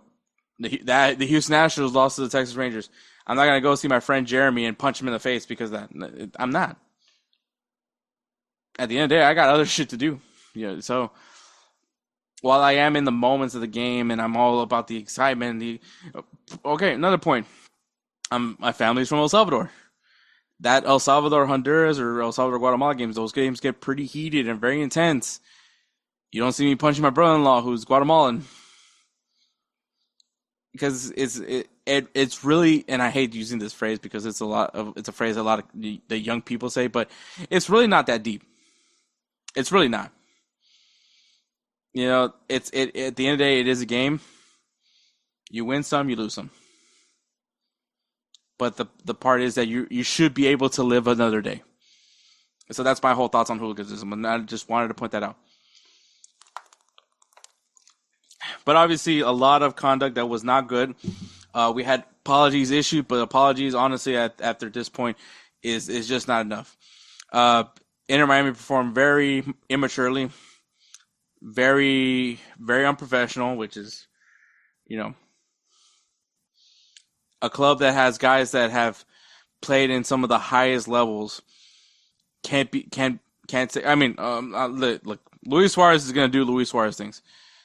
Houston Nationals lost to the Texas Rangers. I'm not gonna go see my friend Jeremy and punch him in the face because of that. I'm not. At the end of the day, I got other shit to do. So while I am in the moments of the game and I'm all about the excitement, another point. My family's from El Salvador. That El Salvador Honduras or El Salvador Guatemala games, those games get pretty heated and very intense. You don't see me punching my brother-in-law who's Guatemalan. Because it's really, and I hate using this phrase because it's a phrase a lot of the young people say, but it's really not that deep. It's really not. At the end of the day, it is a game. You win some, you lose some. But the part is that you should be able to live another day. So that's my whole thoughts on hooliganism, and I just wanted to point that out. But obviously, a lot of conduct that was not good. We had apologies issued, but apologies, honestly, after this point, is just not enough. Inter Miami performed very immaturely, very, very unprofessional, which is, a club that has guys that have played in some of the highest levels can't say. I mean, look, Luis Suarez is gonna do Luis Suarez things.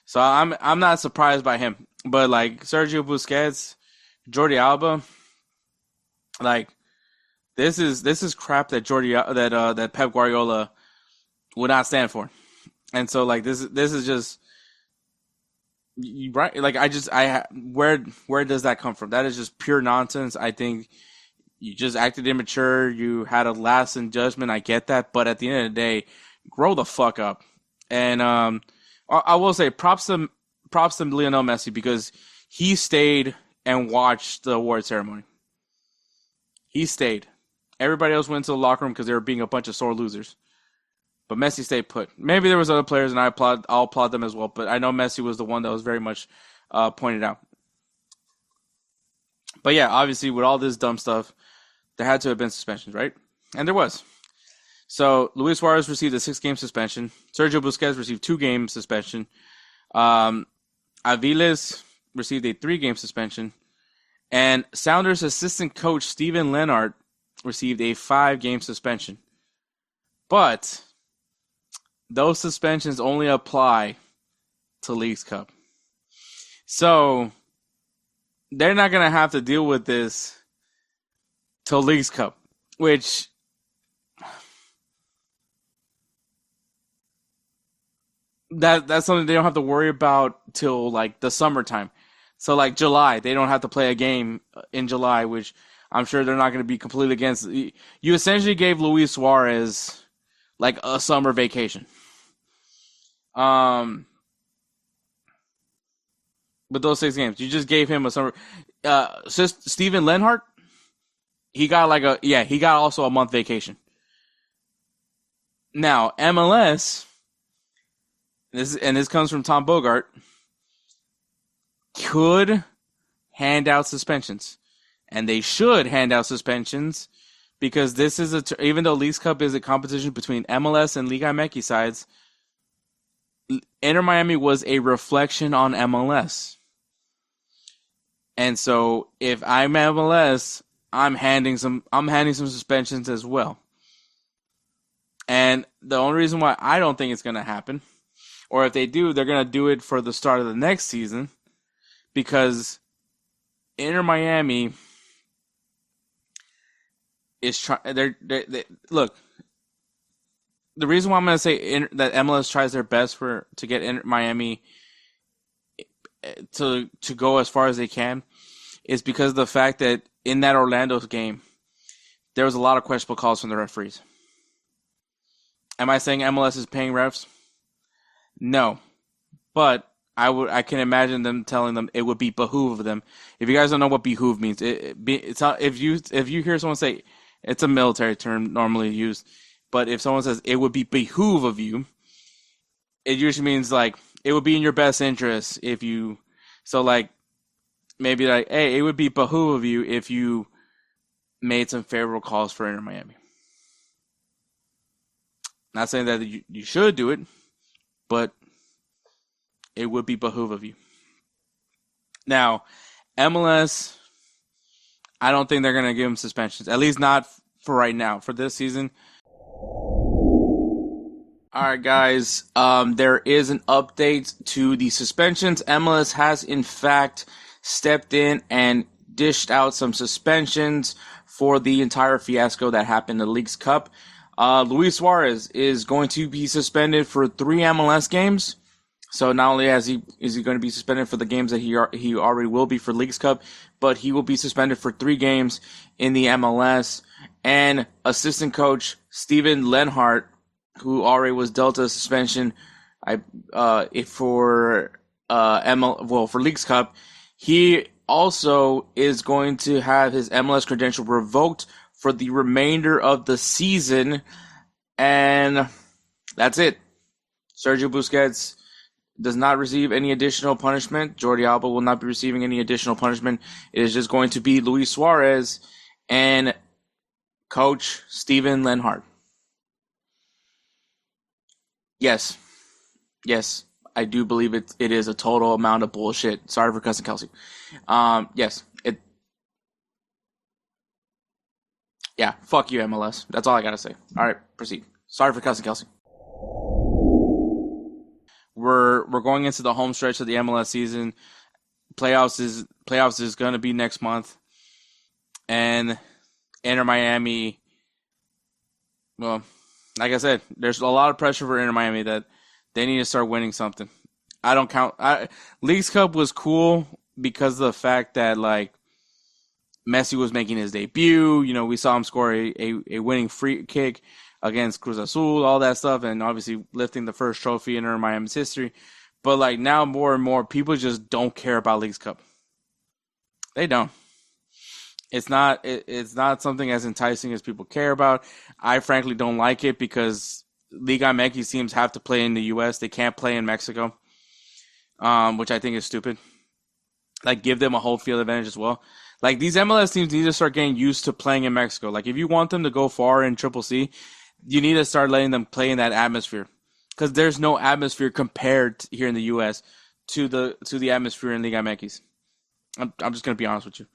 So I'm not surprised by him. But like Sergio Busquets, Jordi Alba, like this is crap that that Pep Guardiola would not stand for. And so like this is just right. Like where does that come from? That is just pure nonsense. I think you just acted immature. You had a lapse in judgment. I get that, but at the end of the day, grow the fuck up. And I will say props to Lionel Messi because he stayed and watched the award ceremony. He stayed. Everybody else went to the locker room because they were being a bunch of sore losers. But Messi stayed put. Maybe there was other players, and I'll applaud them as well. But I know Messi was the one that was very much pointed out. But yeah, obviously with all this dumb stuff, there had to have been suspensions, right? And there was. So Luis Suarez received a 6-game suspension. Sergio Busquets received 2-game suspension. Aviles received a 3-game suspension. And Sounders assistant coach Steven Lennart received a 5-game suspension. But those suspensions only apply to Leagues Cup. So they're not going to have to deal with this till Leagues Cup, which that's something they don't have to worry about till like the summertime. So like July, they don't have to play a game in July, which I'm sure they're not going to be completely against. You essentially gave Luis Suarez like a summer vacation. With those 6 games, you just gave him a summer. Steven Lennart, he got he got also a month vacation. Now MLS, this comes from Tom Bogart, could hand out suspensions, and they should hand out suspensions because this is even though Leagues Cup is a competition between MLS and Liga MX sides, Inter Miami was a reflection on MLS. And so if I'm MLS, I'm handing some suspensions as well. And the only reason why I don't think it's going to happen, or if they do, they're going to do it for the start of the next season, because Inter Miami is trying. Look. The reason why I'm going to say that MLS tries their best to get Inter Miami to go as far as they can is because of the fact that in that Orlando game, there was a lot of questionable calls from the referees. Am I saying MLS is paying refs? No. But I can imagine them telling them it would be behoove of them. If you guys don't know what behoove means, if you hear someone say, it's a military term normally used, but if someone says it would be behoove of you, it usually means like it would be in your best interest if you. So like maybe like, hey, it would be behoove of you if you made some favorable calls for Inter Miami. Not saying that you should do it, but it would be behoove of you. Now, MLS, I don't think they're going to give him suspensions. At least not for right now. For this season. All right, guys. There is an update to the suspensions. MLS has, in fact, stepped in and dished out some suspensions for the entire fiasco that happened in the Leagues Cup. Luis Suarez is going to be suspended for 3 MLS games. So not only is he going to be suspended for the games that he already will be for Leagues Cup, but he will be suspended for 3 games in the MLS. And assistant coach Steven Lenhart, who already was dealt a suspension for Leagues Cup, he also is going to have his MLS credential revoked for the remainder of the season. And that's it. Sergio Busquets does not receive any additional punishment. Jordi Alba will not be receiving any additional punishment. It is just going to be Luis Suarez and coach Steven Lenhart. Yes, I do believe it is a total amount of bullshit. Sorry for cussing Kelcey. Yes, yeah, fuck you, MLS. That's all I gotta say. All right, proceed. Sorry for cussing Kelcey. We're going into the home stretch of the MLS season. Playoffs is going to be next month, and Inter Miami. Well, like I said, there's a lot of pressure for Inter Miami that they need to start winning something. I don't count. Leagues Cup was cool because of the fact that like Messi was making his debut. You know, we saw him score a winning free kick against Cruz Azul, all that stuff, and obviously lifting the first trophy in Miami's history. But like now, more and more people just don't care about Leagues Cup. They don't. It's not something as enticing as people care about. I frankly don't like it because Liga MX teams have to play in the U.S. They can't play in Mexico, which I think is stupid. Like, give them a home field advantage as well. Like, these MLS teams need to start getting used to playing in Mexico. Like, if you want them to go far in Triple C, you need to start letting them play in that atmosphere. Because there's no atmosphere compared to here in the U.S. to the atmosphere in Liga MX. I'm just going to be honest with you.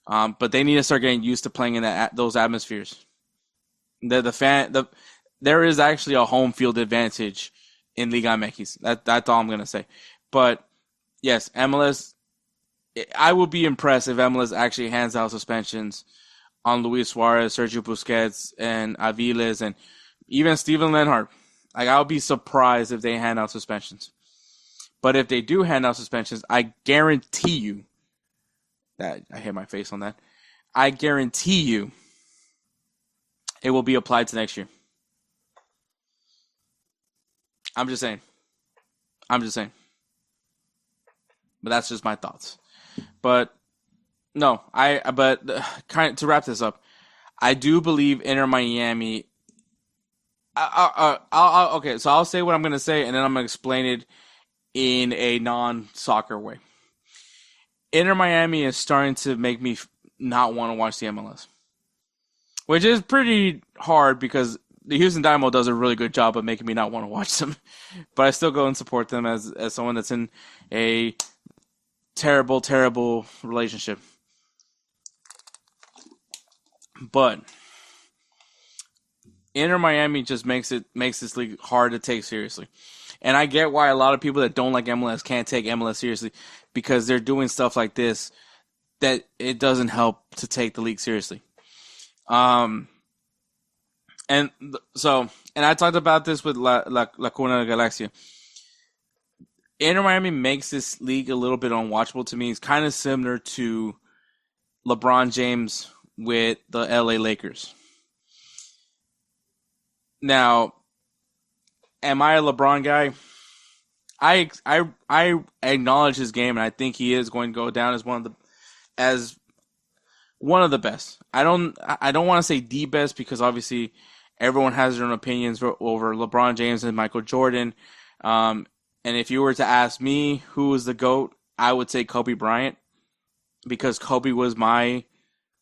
But they need to start getting used to playing in those atmospheres. There is actually a home field advantage in Liga MX. That's all I'm going to say. But, yes, MLS, I would be impressed if MLS actually hands out suspensions on Luis Suarez, Sergio Busquets, and Aviles, and even Steven Lenhart. Like, I would be surprised if they hand out suspensions. But if they do hand out suspensions, I guarantee you that I hit my face on that. I guarantee you it will be applied to next year. I'm just saying. But that's just my thoughts. But no, to wrap this up, I do believe Inter Miami. Okay, so I'll say what I'm going to say, and then I'm going to explain it in a non-soccer way. Inter Miami is starting to make me not want to watch the MLS, which is pretty hard because the Houston Dynamo does a really good job of making me not want to watch them. But I still go and support them as someone that's in a terrible, terrible relationship. But Inter Miami just makes this league hard to take seriously. And I get why a lot of people that don't like MLS can't take MLS seriously, because they're doing stuff like this that it doesn't help to take the league seriously. And I talked about this with La Cuna Galaxia. Inter Miami makes this league a little bit unwatchable to me. It's kind of similar to LeBron James with the LA Lakers. Now, am I a LeBron guy? I acknowledge his game, and I think he is going to go down as one of the best. I don't want to say the best because obviously everyone has their own opinions over LeBron James and Michael Jordan. And if you were to ask me who is the GOAT, I would say Kobe Bryant because Kobe was my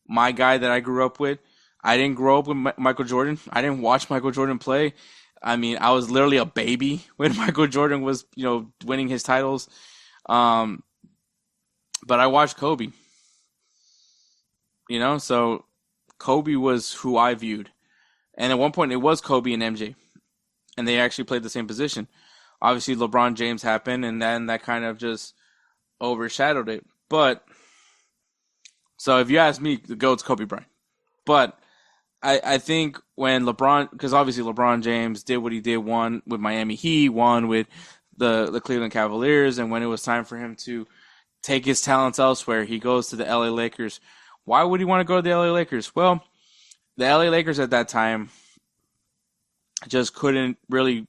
guy that I grew up with. I didn't grow up with Michael Jordan. I didn't watch Michael Jordan play. I mean, I was literally a baby when Michael Jordan was, winning his titles. But I watched Kobe. So Kobe was who I viewed. And at one point, it was Kobe and MJ. And they actually played the same position. Obviously, LeBron James happened, and then that kind of just overshadowed it. But, so if you ask me, the GOAT's Kobe Bryant. But I think when LeBron, because obviously LeBron James did what he did, won with Miami Heat, won with the Cleveland Cavaliers, and when it was time for him to take his talents elsewhere, he goes to the LA Lakers. Why would he want to go to the LA Lakers? Well, the LA Lakers at that time just couldn't really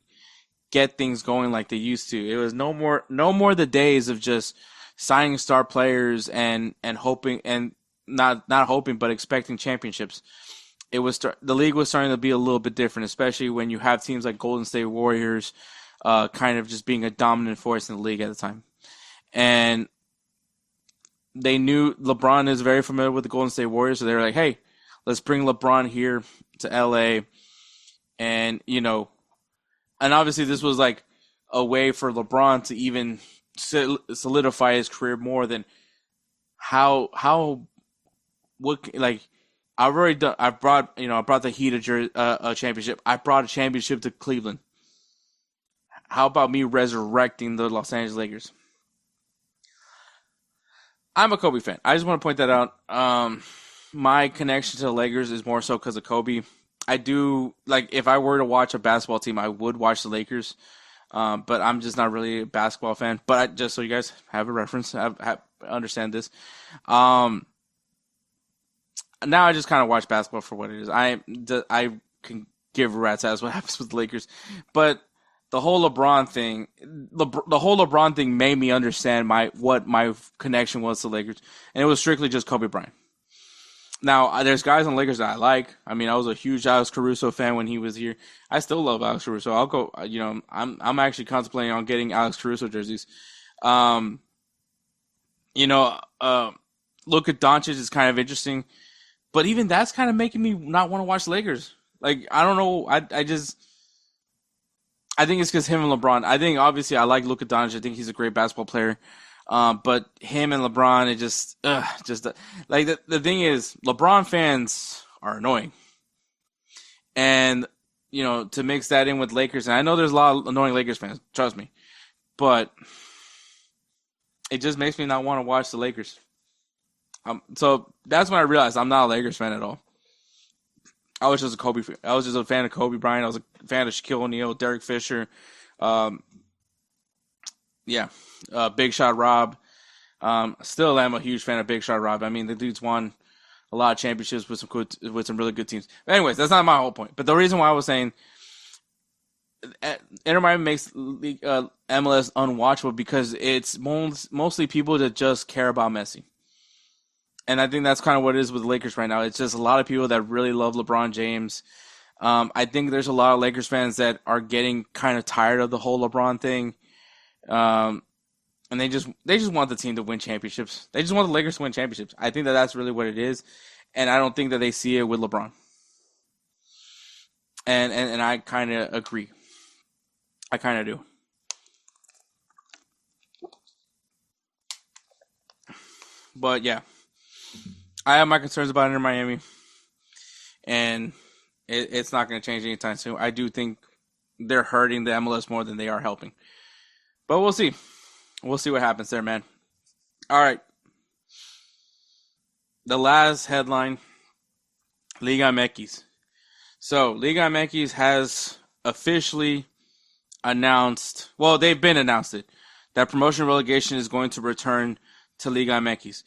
get things going like they used to. It was no more the days of just signing star players and hoping and not hoping but expecting championships. The league was starting to be a little bit different, especially when you have teams like Golden State Warriors kind of just being a dominant force in the league at the time. And they knew LeBron is very familiar with the Golden State Warriors, so they were like, hey, let's bring LeBron here to LA. And, and obviously this was like a way for LeBron to even solidify his career more than I brought the Heat a championship. I brought a championship to Cleveland. How about me resurrecting the Los Angeles Lakers? I'm a Kobe fan. I just want to point that out. My connection to the Lakers is more so because of Kobe. I do, if I were to watch a basketball team, I would watch the Lakers. But I'm just not really a basketball fan. But just so you guys have a reference, understand this. Now I just kind of watch basketball for what it is. I can give a rat's ass what happens with the Lakers. But the whole LeBron thing made me understand what my connection was to the Lakers. And it was strictly just Kobe Bryant. Now, there's guys on the Lakers that I like. I mean, I was a huge Alex Caruso fan when he was here. I still love Alex Caruso. I'll go, I'm actually contemplating on getting Alex Caruso jerseys. Luka Doncic is kind of interesting. But even that's kind of making me not want to watch the Lakers. I don't know. I think it's because him and LeBron. I think, obviously, I like Luka Doncic. I think he's a great basketball player. But him and LeBron, it just the thing is, LeBron fans are annoying. And, to mix that in with Lakers, and I know there's a lot of annoying Lakers fans, trust me. But it just makes me not want to watch the Lakers. So that's when I realized I'm not a Lakers fan at all. I was just a fan of Kobe Bryant. I was a fan of Shaquille O'Neal, Derek Fisher, Big Shot Rob. Still am a huge fan of Big Shot Rob. I mean, the dude's won a lot of championships with some really good teams. But anyways, that's not my whole point. But the reason why I was saying Inter Miami makes MLS unwatchable because it's mostly people that just care about Messi. And I think that's kind of what it is with the Lakers right now. It's just a lot of people that really love LeBron James. I think there's a lot of Lakers fans that are getting kind of tired of the whole LeBron thing. And they just want the team to win championships. They just want the Lakers to win championships. I think that's really what it is. And I don't think that they see it with LeBron. And I kind of agree. I kind of do. But yeah. I have my concerns about Inter Miami, and it's not going to change anytime soon. I do think they're hurting the MLS more than they are helping. But we'll see. We'll see what happens there, man. All right. The last headline, Liga MX. So, Liga MX has officially announced, well, they've been announced it, that promotion relegation is going to return to Liga MX.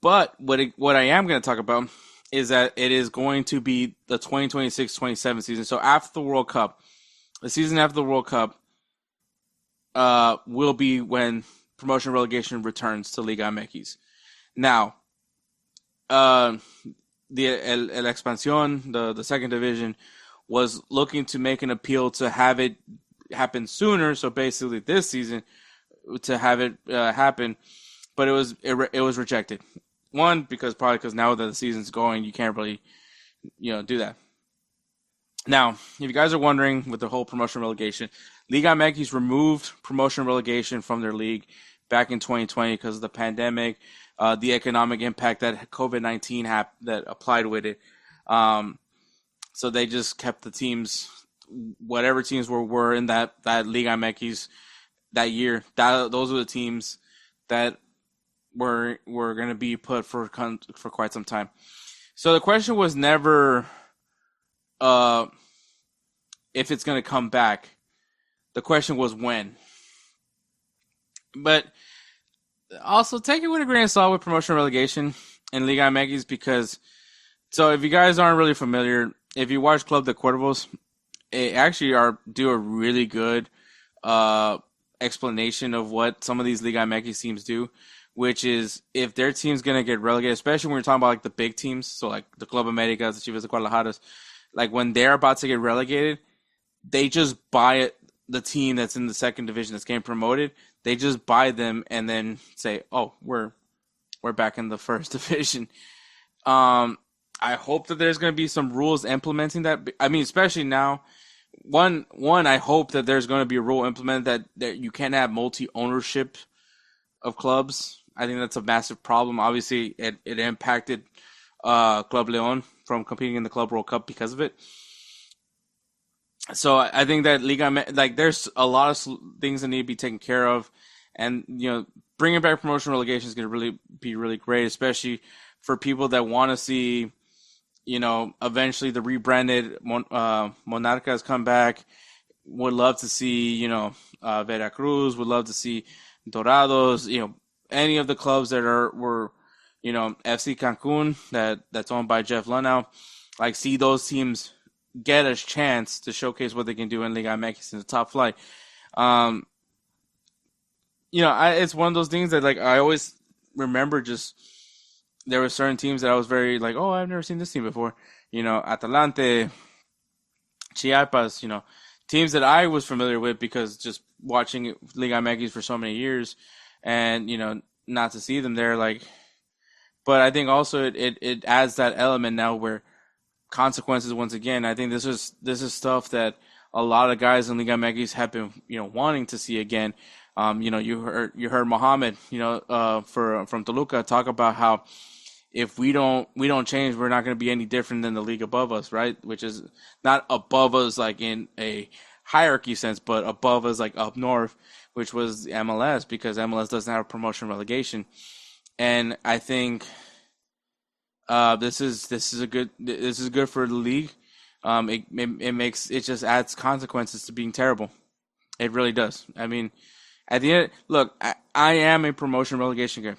But what I am going to talk about is that it is going to be the 2026-27 season. So after the World Cup, the season after the World Cup, will be when promotion relegation returns to Liga MX. Now, the El Expansión, the second division, was looking to make an appeal to have it happen sooner. So basically, this season to have it happen, but it was rejected. One, because now that the season's going, you can't really do that. Now, if you guys are wondering with the whole promotion relegation, Liga MX removed promotion relegation from their league back in 2020 because of the pandemic, the economic impact that COVID-19 that applied with it. So they just kept the teams, whatever teams were in that Liga MX that year. Those were the teams that were going to be put for quite some time. So the question was never if it's going to come back. The question was when. But also take it with a grain of salt with promotion relegation in Liga MX because, so if you guys aren't really familiar, if you watch Club de Cuervos, they actually do a really good explanation of what some of these Liga MX teams do, which is if their team's going to get relegated, especially when we're talking about like the big teams, so like the Club Americas, the Chivas de Guadalajaras, like when they're about to get relegated, they just buy the team that's in the second division that's getting promoted. They just buy them and then say, "Oh, we're back in the first division." I hope that there's going to be some rules implementing that. I mean, especially now. One, I hope that there's going to be a rule implemented that you can't have multi-ownership of clubs. I think that's a massive problem. Obviously, it impacted Club León from competing in the Club World Cup because of it. So I think that there's a lot of things that need to be taken care of, and bringing back promotion relegation is going to be really great, especially for people that want to see, eventually the rebranded Monarcas come back. Would love to see, Veracruz. Would love to see Dorados. Any of the clubs that were FC Cancun that's owned by Jeff Lunau, see those teams get a chance to showcase what they can do in Liga MX in the top flight. It's one of those things that I always remember. Just there were certain teams that I was very oh, I've never seen this team before. Atalante, Chiapas. Teams that I was familiar with because just watching Liga MX for so many years, and not to see them there But I think also it adds that element now where consequences once again. I think this is stuff that a lot of guys in Liga MX have been wanting to see again. You heard Mohamed from Toluca talk about how if we don't change, we're not going to be any different than the league above us, right? Which is not above us in a hierarchy sense, but above us up north, which was MLS, because MLS doesn't have promotion relegation. And I think this is good for the league. It just adds consequences to being terrible. It really does. I mean, at the end, look, I am a promotion relegation guy.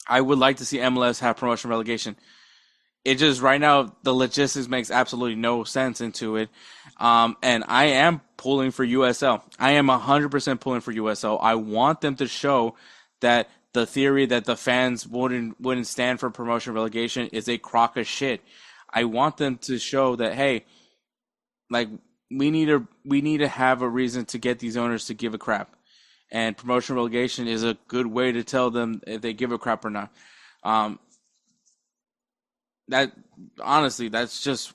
I would like to see MLS have promotion relegation. It just right now the logistics makes absolutely no sense into it. And I am pulling for USL. I am 100% pulling for USL. I want them to show that the theory that the fans wouldn't stand for promotion relegation is a crock of shit. I want them to show that, hey, we need to have a reason to get these owners to give a crap. And promotion relegation is a good way to tell them if they give a crap or not. That honestly, that's just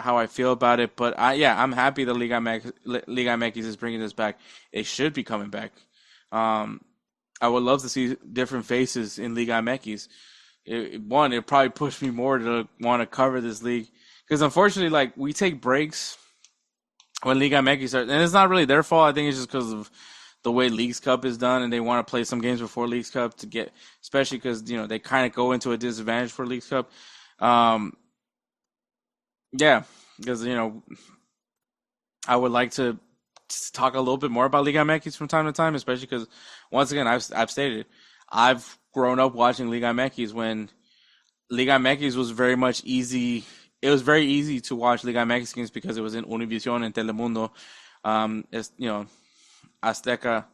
how I feel about it. But I'm happy that Liga MX is bringing this back. It should be coming back. I would love to see different faces in Liga MX. It probably pushed me more to want to cover this league because unfortunately, we take breaks when Liga MX starts, and it's not really their fault. I think it's just because of the way Leagues Cup is done, and they want to play some games before Leagues Cup to get, especially because they kind of go into a disadvantage for Leagues Cup. Because I would like to talk a little bit more about Liga MX from time to time, especially because once again I've stated I've grown up watching Liga MX when Liga MX was very much easy. It was very easy to watch Liga MX games because it was in Univision and Telemundo. Azteca.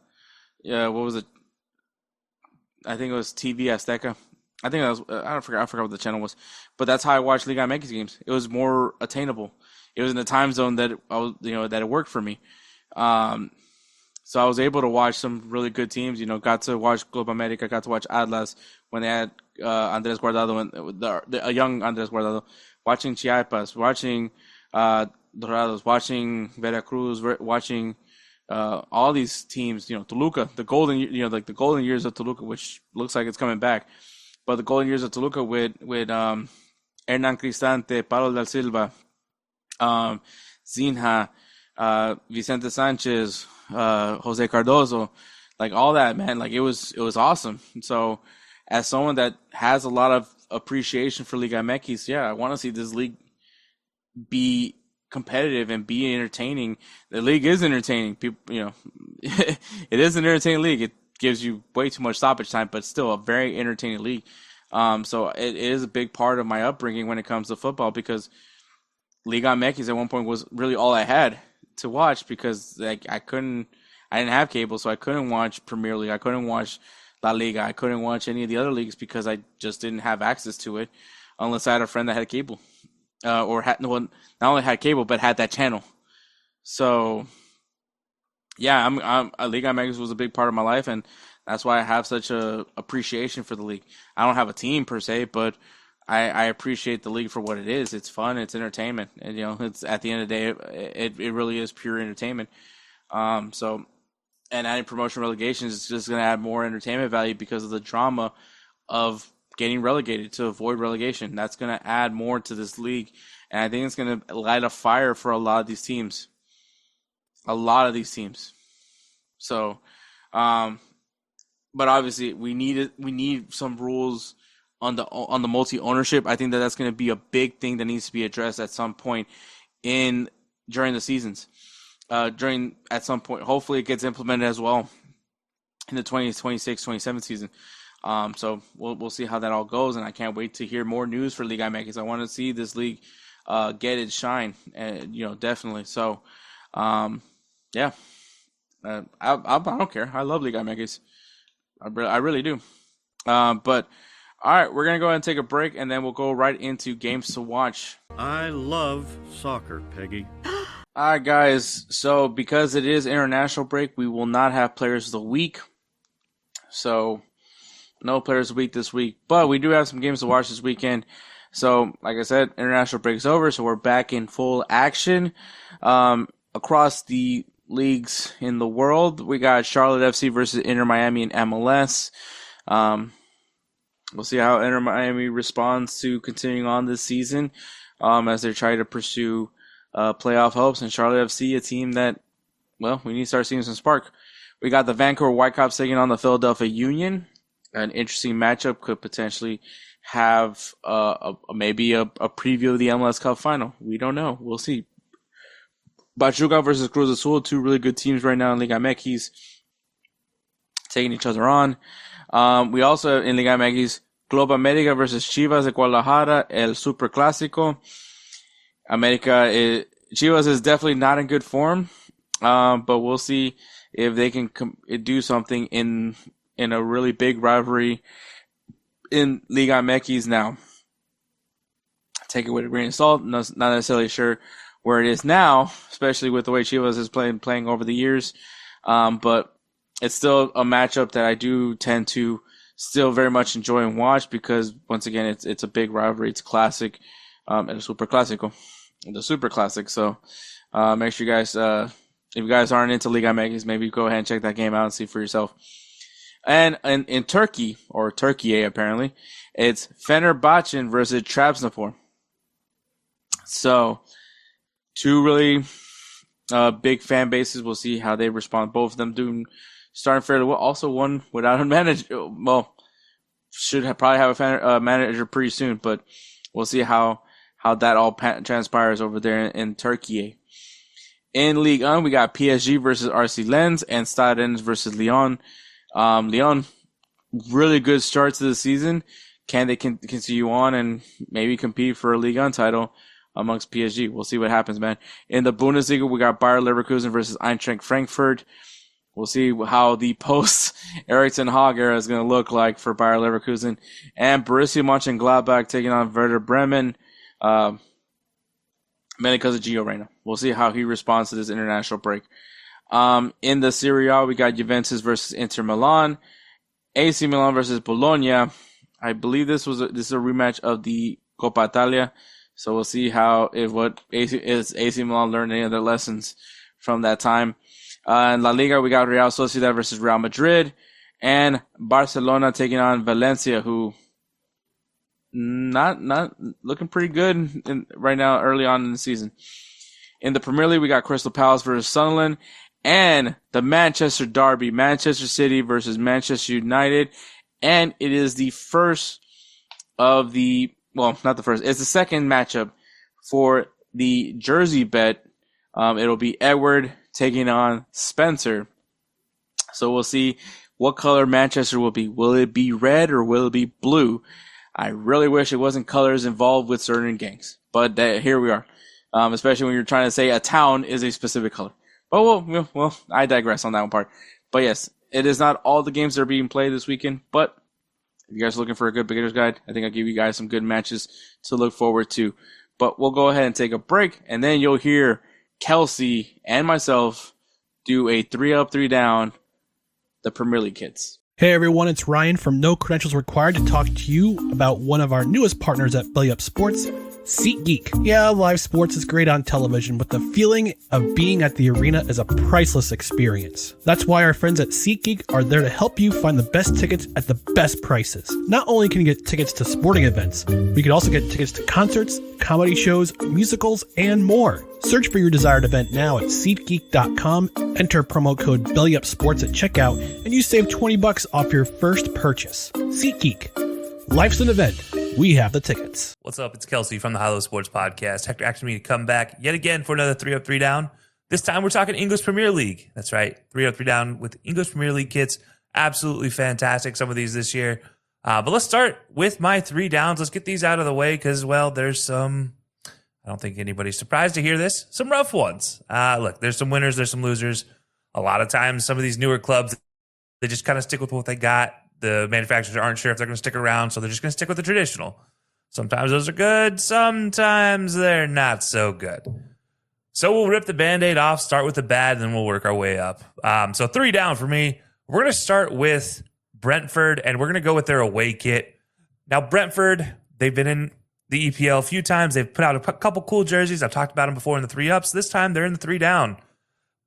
Yeah, what was it? I think it was TV Azteca. I think that was I forgot what the channel was, but that's how I watched Liga MX games. It was more attainable. It was in the time zone that that it worked for me. So I was able to watch some really good teams. Got to watch Club America, got to watch Atlas when they had Andres Guardado and a young Andres Guardado. Watching Chiapas, watching Dorados, watching Veracruz, watching all these teams. Toluca, the golden years of Toluca, which looks like it's coming back. But the golden years of Toluca with Hernan Cristante, Paulo da Silva, Zinha, Vicente Sanchez, Jose Cardozo, like all that, man, like it was awesome. So as someone that has a lot of appreciation for Liga MX, yeah, I want to see this league be competitive and be entertaining. The league is entertaining. People, it is an entertaining league. It gives you way too much stoppage time, but still a very entertaining league. So it is a big part of my upbringing when it comes to football, because Liga MX at one point was really all I had to watch, because like I didn't have cable, so I couldn't watch Premier League, I couldn't watch La Liga, I couldn't watch any of the other leagues because I just didn't have access to it unless I had a friend that had cable, or not only had cable but had that channel. So yeah, Liga MX was a big part of my life, and that's why I have such a appreciation for the league. I don't have a team per se, but I appreciate the league for what it is. It's fun, it's entertainment, and it's at the end of the day, it really is pure entertainment. So, and adding promotion relegation is just going to add more entertainment value because of the drama of getting relegated to avoid relegation. That's going to add more to this league, and I think it's going to light a fire for a lot of these teams. So, but obviously we need some rules on the multi ownership. I think that's going to be a big thing that needs to be addressed at some point during the seasons. At some point, hopefully it gets implemented as well in the 2026-27 season. So we'll see how that all goes, and I can't wait to hear more news for Liga MX. I want to see this league get its shine, definitely. So, yeah, I don't care. I love Liga MX. I really do. But all right, we're gonna go ahead and take a break, and then we'll go right into games to watch. I love soccer, Peggy. All right, guys. So because it is international break, we will not have players of the week. So no players of the week this week, but we do have some games to watch this weekend. So like I said, international break is over, so we're back in full action. Across the leagues in the world, we got Charlotte FC versus Inter Miami in MLS. We'll see how Inter Miami responds to continuing on this season, as they try to pursue playoff hopes. And Charlotte FC, a team that, well, we need to start seeing some spark. We got the Vancouver Whitecaps taking on the Philadelphia Union. An interesting matchup, could potentially have maybe a preview of the MLS Cup final. We don't know. We'll see. Pachuca versus Cruz Azul, two really good teams right now in Liga MX, taking each other on. We also have in Liga MX, Club America versus Chivas de Guadalajara, El Super Clásico. Chivas is definitely not in good form, but we'll see if they can do something in a really big rivalry in Liga MX now. Take it with a grain of salt. Not necessarily sure where it is now, especially with the way Chivas is playing over the years. But it's still a matchup that I do tend to still very much enjoy and watch, because once again, it's a big rivalry. It's a classic, and a super clásico, the super classic. So make sure you guys, if you guys aren't into Liga MX, maybe go ahead and check that game out and see for yourself. And in Turkey, or Turkey apparently, it's Fenerbahce versus Trabzonspor. So two really big fan bases. We'll see how they respond. Both of them starting fairly well. Also one without a manager. Well, probably have a manager pretty soon, but we'll see how that all transpires over there in Turkey. In Ligue 1, we got PSG versus RC Lens and Stade Rennes versus Lyon. Lyon, really good start to the season. Can they continue on and maybe compete for a Ligue 1 title amongst PSG? We'll see what happens, man. In the Bundesliga, we got Bayer Leverkusen versus Eintracht Frankfurt. We'll see how the post Eric Ten Hag era is going to look like for Bayer Leverkusen. And Borussia Mönchengladbach taking on Werder Bremen, mainly because of Gio Reyna. We'll see how he responds to this international break. In the Serie A, we got Juventus versus Inter Milan, AC Milan versus Bologna. I believe this is a rematch of the Coppa Italia. So we'll see what AC Milan learned any of their lessons from that time. In La Liga, we got Real Sociedad versus Real Madrid, and Barcelona taking on Valencia, who not looking pretty good right now, early on in the season. In the Premier League, we got Crystal Palace versus Sunderland, and the Manchester Derby, Manchester City versus Manchester United, and it is the first of not the first. It's the second matchup for the jersey bet. It'll be Edward taking on Spencer. So we'll see what color Manchester will be. Will it be red or will it be blue? I really wish it wasn't colors involved with certain gangs. But here we are. Especially when you're trying to say a town is a specific color. But well, I digress on that one part. But yes, it is not all the games that are being played this weekend. But if you guys are looking for a good beginner's guide, I think I'll give you guys some good matches to look forward to. But we'll go ahead and take a break, and then you'll hear Kelcey and myself do a 3-up, 3-down, the Premier League kids. Hey everyone, it's Ryan from No Credentials Required to talk to you about one of our newest partners at Belly Up Sports, SeatGeek. Yeah, live sports is great on television, but the feeling of being at the arena is a priceless experience. That's why our friends at SeatGeek are there to help you find the best tickets at the best prices. Not only can you get tickets to sporting events, but you can also get tickets to concerts, comedy shows, musicals, and more. Search for your desired event now at SeatGeek.com, enter promo code BellyUpSports at checkout, and you save $20 off your first purchase. SeatGeek. Life's an event. We have the tickets. What's up? It's Kelcey from the High Low Sports Podcast. Hector asked me to come back yet again for another 3-up, 3-down. This time we're talking English Premier League. That's right. 3-up, 3-down with English Premier League kits. Absolutely fantastic. Some of these this year. But let's start with my 3 downs. Let's get these out of the way because, well, there's some, I don't think anybody's surprised to hear this, some rough ones. Look, there's some winners, there's some losers. A lot of times, some of these newer clubs, they just kind of stick with what they got. The manufacturers aren't sure if they're going to stick around, so they're just going to stick with the traditional. Sometimes those are good. Sometimes they're not so good. So we'll rip the Band-Aid off, start with the bad, and then we'll work our way up. So 3 down for me. We're going to start with Brentford, and we're going to go with their away kit. Now, Brentford, they've been in the EPL a few times. They've put out a couple cool jerseys. I've talked about them before in the 3-ups. This time, they're in the 3 down.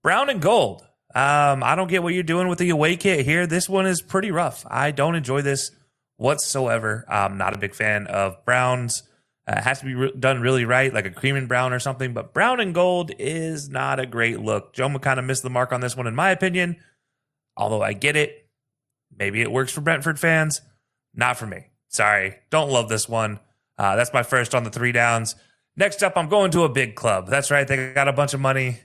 Brown and gold. I don't get what you're doing with the away kit here. This one is pretty rough. I don't enjoy this whatsoever. I'm not a big fan of browns. It has to be done really right, like a cream and brown or something. But brown and gold is not a great look. Joma kind of missed the mark on this one, in my opinion. Although I get it. Maybe it works for Brentford fans. Not for me. Sorry. Don't love this one. That's my first on the 3 downs. Next up, I'm going to a big club. That's right. They got a bunch of money.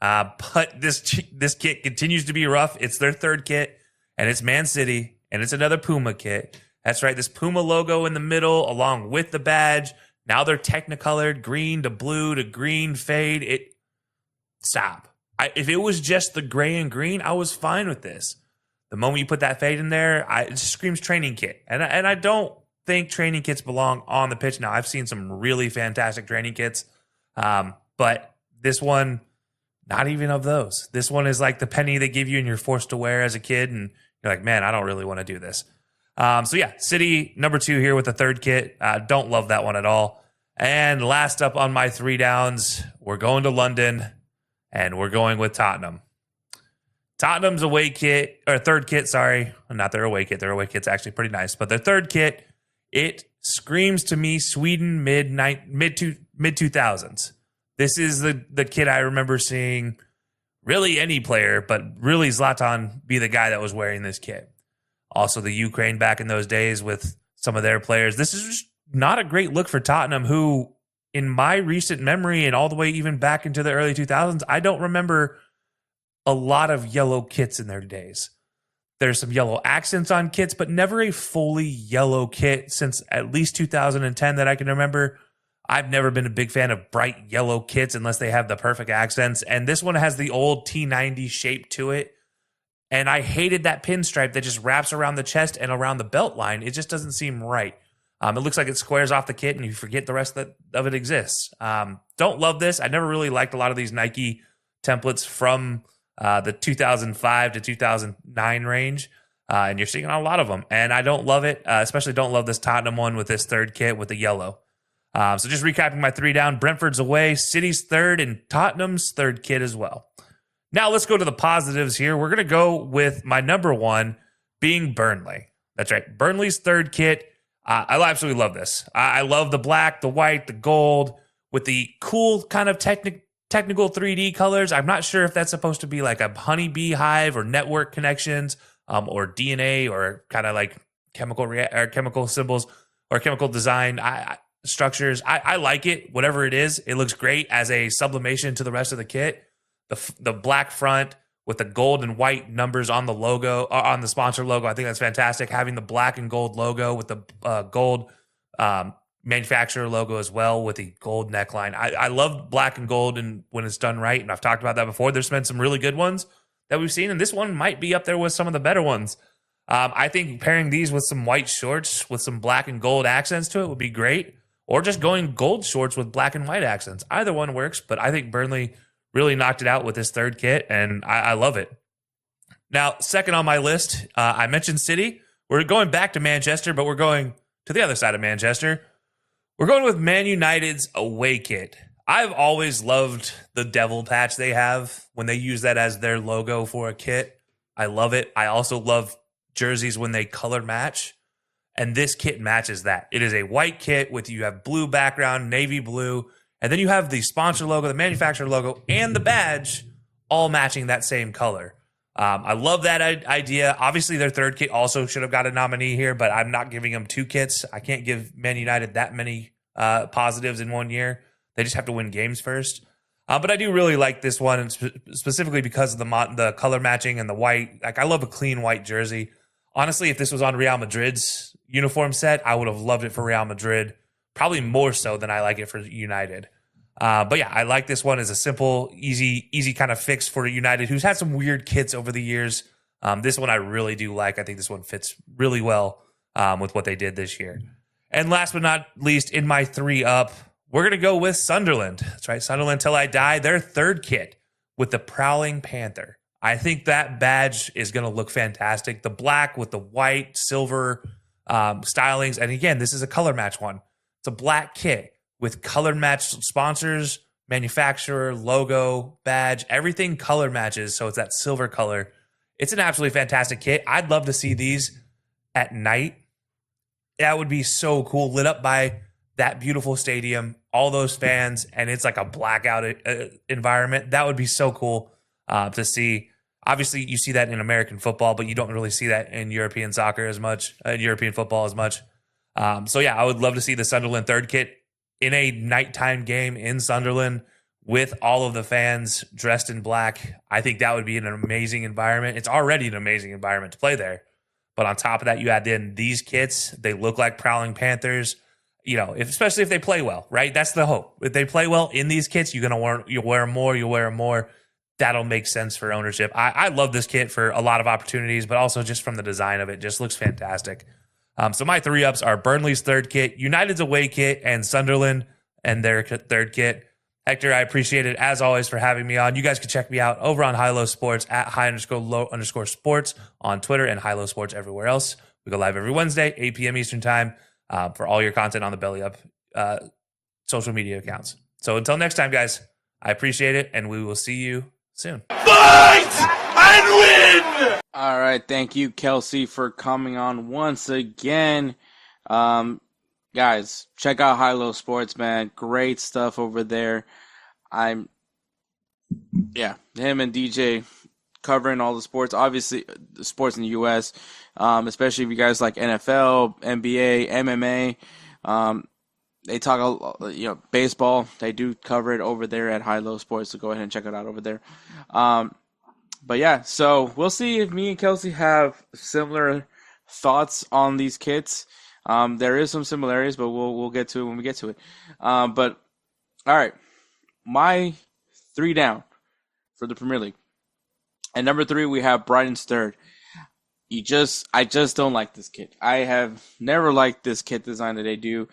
But this kit continues to be rough. It's their 3rd kit, and it's Man City, and it's another Puma kit. That's right, this Puma logo in the middle, along with the badge. Now they're technicolored, green to blue to green fade. Stop. If it was just the gray and green, I was fine with this. The moment you put that fade in there, it screams training kit, and I don't think training kits belong on the pitch. Now I've seen some really fantastic training kits, but this one. Not even of those. This one is like the penny they give you and you're forced to wear as a kid. And you're like, man, I don't really want to do this. So yeah, City, number 2 here with the 3rd kit. Don't love that one at all. And last up on my 3 downs, we're going to London and we're going with Tottenham. Tottenham's away kit, or 3rd kit, sorry. Not their away kit. Their away kit's actually pretty nice. But their 3rd kit, it screams to me Sweden mid-2000s. This is the kid I remember seeing really any player, but really Zlatan be the guy that was wearing this kit. Also the Ukraine back in those days with some of their players. This is just not a great look for Tottenham, who in my recent memory and all the way even back into the early 2000s, I don't remember a lot of yellow kits in their days. There's some yellow accents on kits, but never a fully yellow kit since at least 2010 that I can remember. I've never been a big fan of bright yellow kits unless they have the perfect accents. And this one has the old T90 shape to it. And I hated that pinstripe that just wraps around the chest and around the belt line. It just doesn't seem right. It looks like it squares off the kit and you forget the rest of it exists. Don't love this. I never really liked a lot of these Nike templates from the 2005 to 2009 range. And you're seeing a lot of them. And I don't love it, especially don't love this Tottenham one with this third kit with the yellow. So just recapping my 3 down, Brentford's away, City's third, and Tottenham's third kit as well. Now let's go to the positives here. We're going to go with my number 1 being Burnley. That's right. Burnley's third kit. I absolutely love this. I love the black, the white, the gold with the cool kind of technical 3D colors. I'm not sure if that's supposed to be like a honeybee hive or network connections or DNA or kind of like chemical symbols or chemical design structures. I like it. Whatever it is, it looks great as a sublimation to the rest of the kit. The black front with the gold and white numbers on the logo, on the sponsor logo. I think that's fantastic. Having the black and gold logo with the gold manufacturer logo as well with the gold neckline. I love black and gold and when it's done right. And I've talked about that before. There's been some really good ones that we've seen. And this one might be up there with some of the better ones. I think pairing these with some white shorts with some black and gold accents to it would be great. Or just going gold shorts with black and white accents. Either one works, but I think Burnley really knocked it out with this third kit, and I love it. Now, second on my list, I mentioned City. We're going back to Manchester, but we're going to the other side of Manchester. We're going with Man United's away kit. I've always loved the devil patch they have when they use that as their logo for a kit. I love it. I also love jerseys when they color match, and this kit matches that. It is a white kit with you have blue background, navy blue, and then you have the sponsor logo, the manufacturer logo, and the badge all matching that same color. I love that idea. Obviously, their third kit also should have got a nominee here, but I'm not giving them 2 kits. I can't give Man United that many positives in 1 year. They just have to win games first. But I do really like this one, and specifically because of the color matching and the white. Like, I love a clean white jersey. Honestly, if this was on Real Madrid's uniform set, I would have loved it for Real Madrid. Probably more so than I like it for United. But yeah, I like this one as a simple, easy kind of fix for United, who's had some weird kits over the years. This one I really do like. I think this one fits really well with what they did this year. And last but not least, in my 3 up, we're going to go with Sunderland. That's right, Sunderland Till I Die, their third kit with the Prowling Panther. I think that badge is going to look fantastic. The black with the white, silver stylings. And again, this is a color match one. It's a black kit with color matched sponsors, manufacturer, logo, badge, everything color matches. So it's that silver color. It's an absolutely fantastic kit. I'd love to see these at night. That would be so cool. Lit up by that beautiful stadium, all those fans, and it's like a blackout environment. That would be so cool to see. Obviously, you see that in American football, but you don't really see that in European soccer as much, European football as much. So yeah, I would love to see the Sunderland third kit in a nighttime game in Sunderland with all of the fans dressed in black. I think that would be an amazing environment. It's already an amazing environment to play there. But on top of that, you add in these kits. They look like Prowling Panthers, especially if they play well, right? That's the hope. If they play well in these kits, you'll wear them more. That'll make sense for ownership. I love this kit for a lot of opportunities, but also just from the design of it, just looks fantastic. So my 3 ups are Burnley's third kit, United's away kit, and Sunderland and their third kit. Hector, I appreciate it as always for having me on. You guys can check me out over on High-Low Sports at high_low_sports on Twitter and High-Low Sports everywhere else. We go live every Wednesday, 8 p.m. Eastern time for all your content on the Belly Up social media accounts. So until next time, guys, I appreciate it, and we will see you soon. Fight and win! All right, thank you, Kelcey, for coming on once again. Guys, check out High-Low Sports, man. Great stuff over there. Him and DJ covering all the sports, obviously the sports in the U.S., especially if you guys like NFL, NBA, MMA. They talk, baseball. They do cover it over there at High-Low Sports, so go ahead and check it out over there. But yeah, so we'll see if me and Kelcey have similar thoughts on these kits. There is some similarities, but we'll get to it when we get to it. But all right, my 3 down for the Premier League. And number 3, we have Brighton's third. I just don't like this kit. I have never liked this kit design that they do.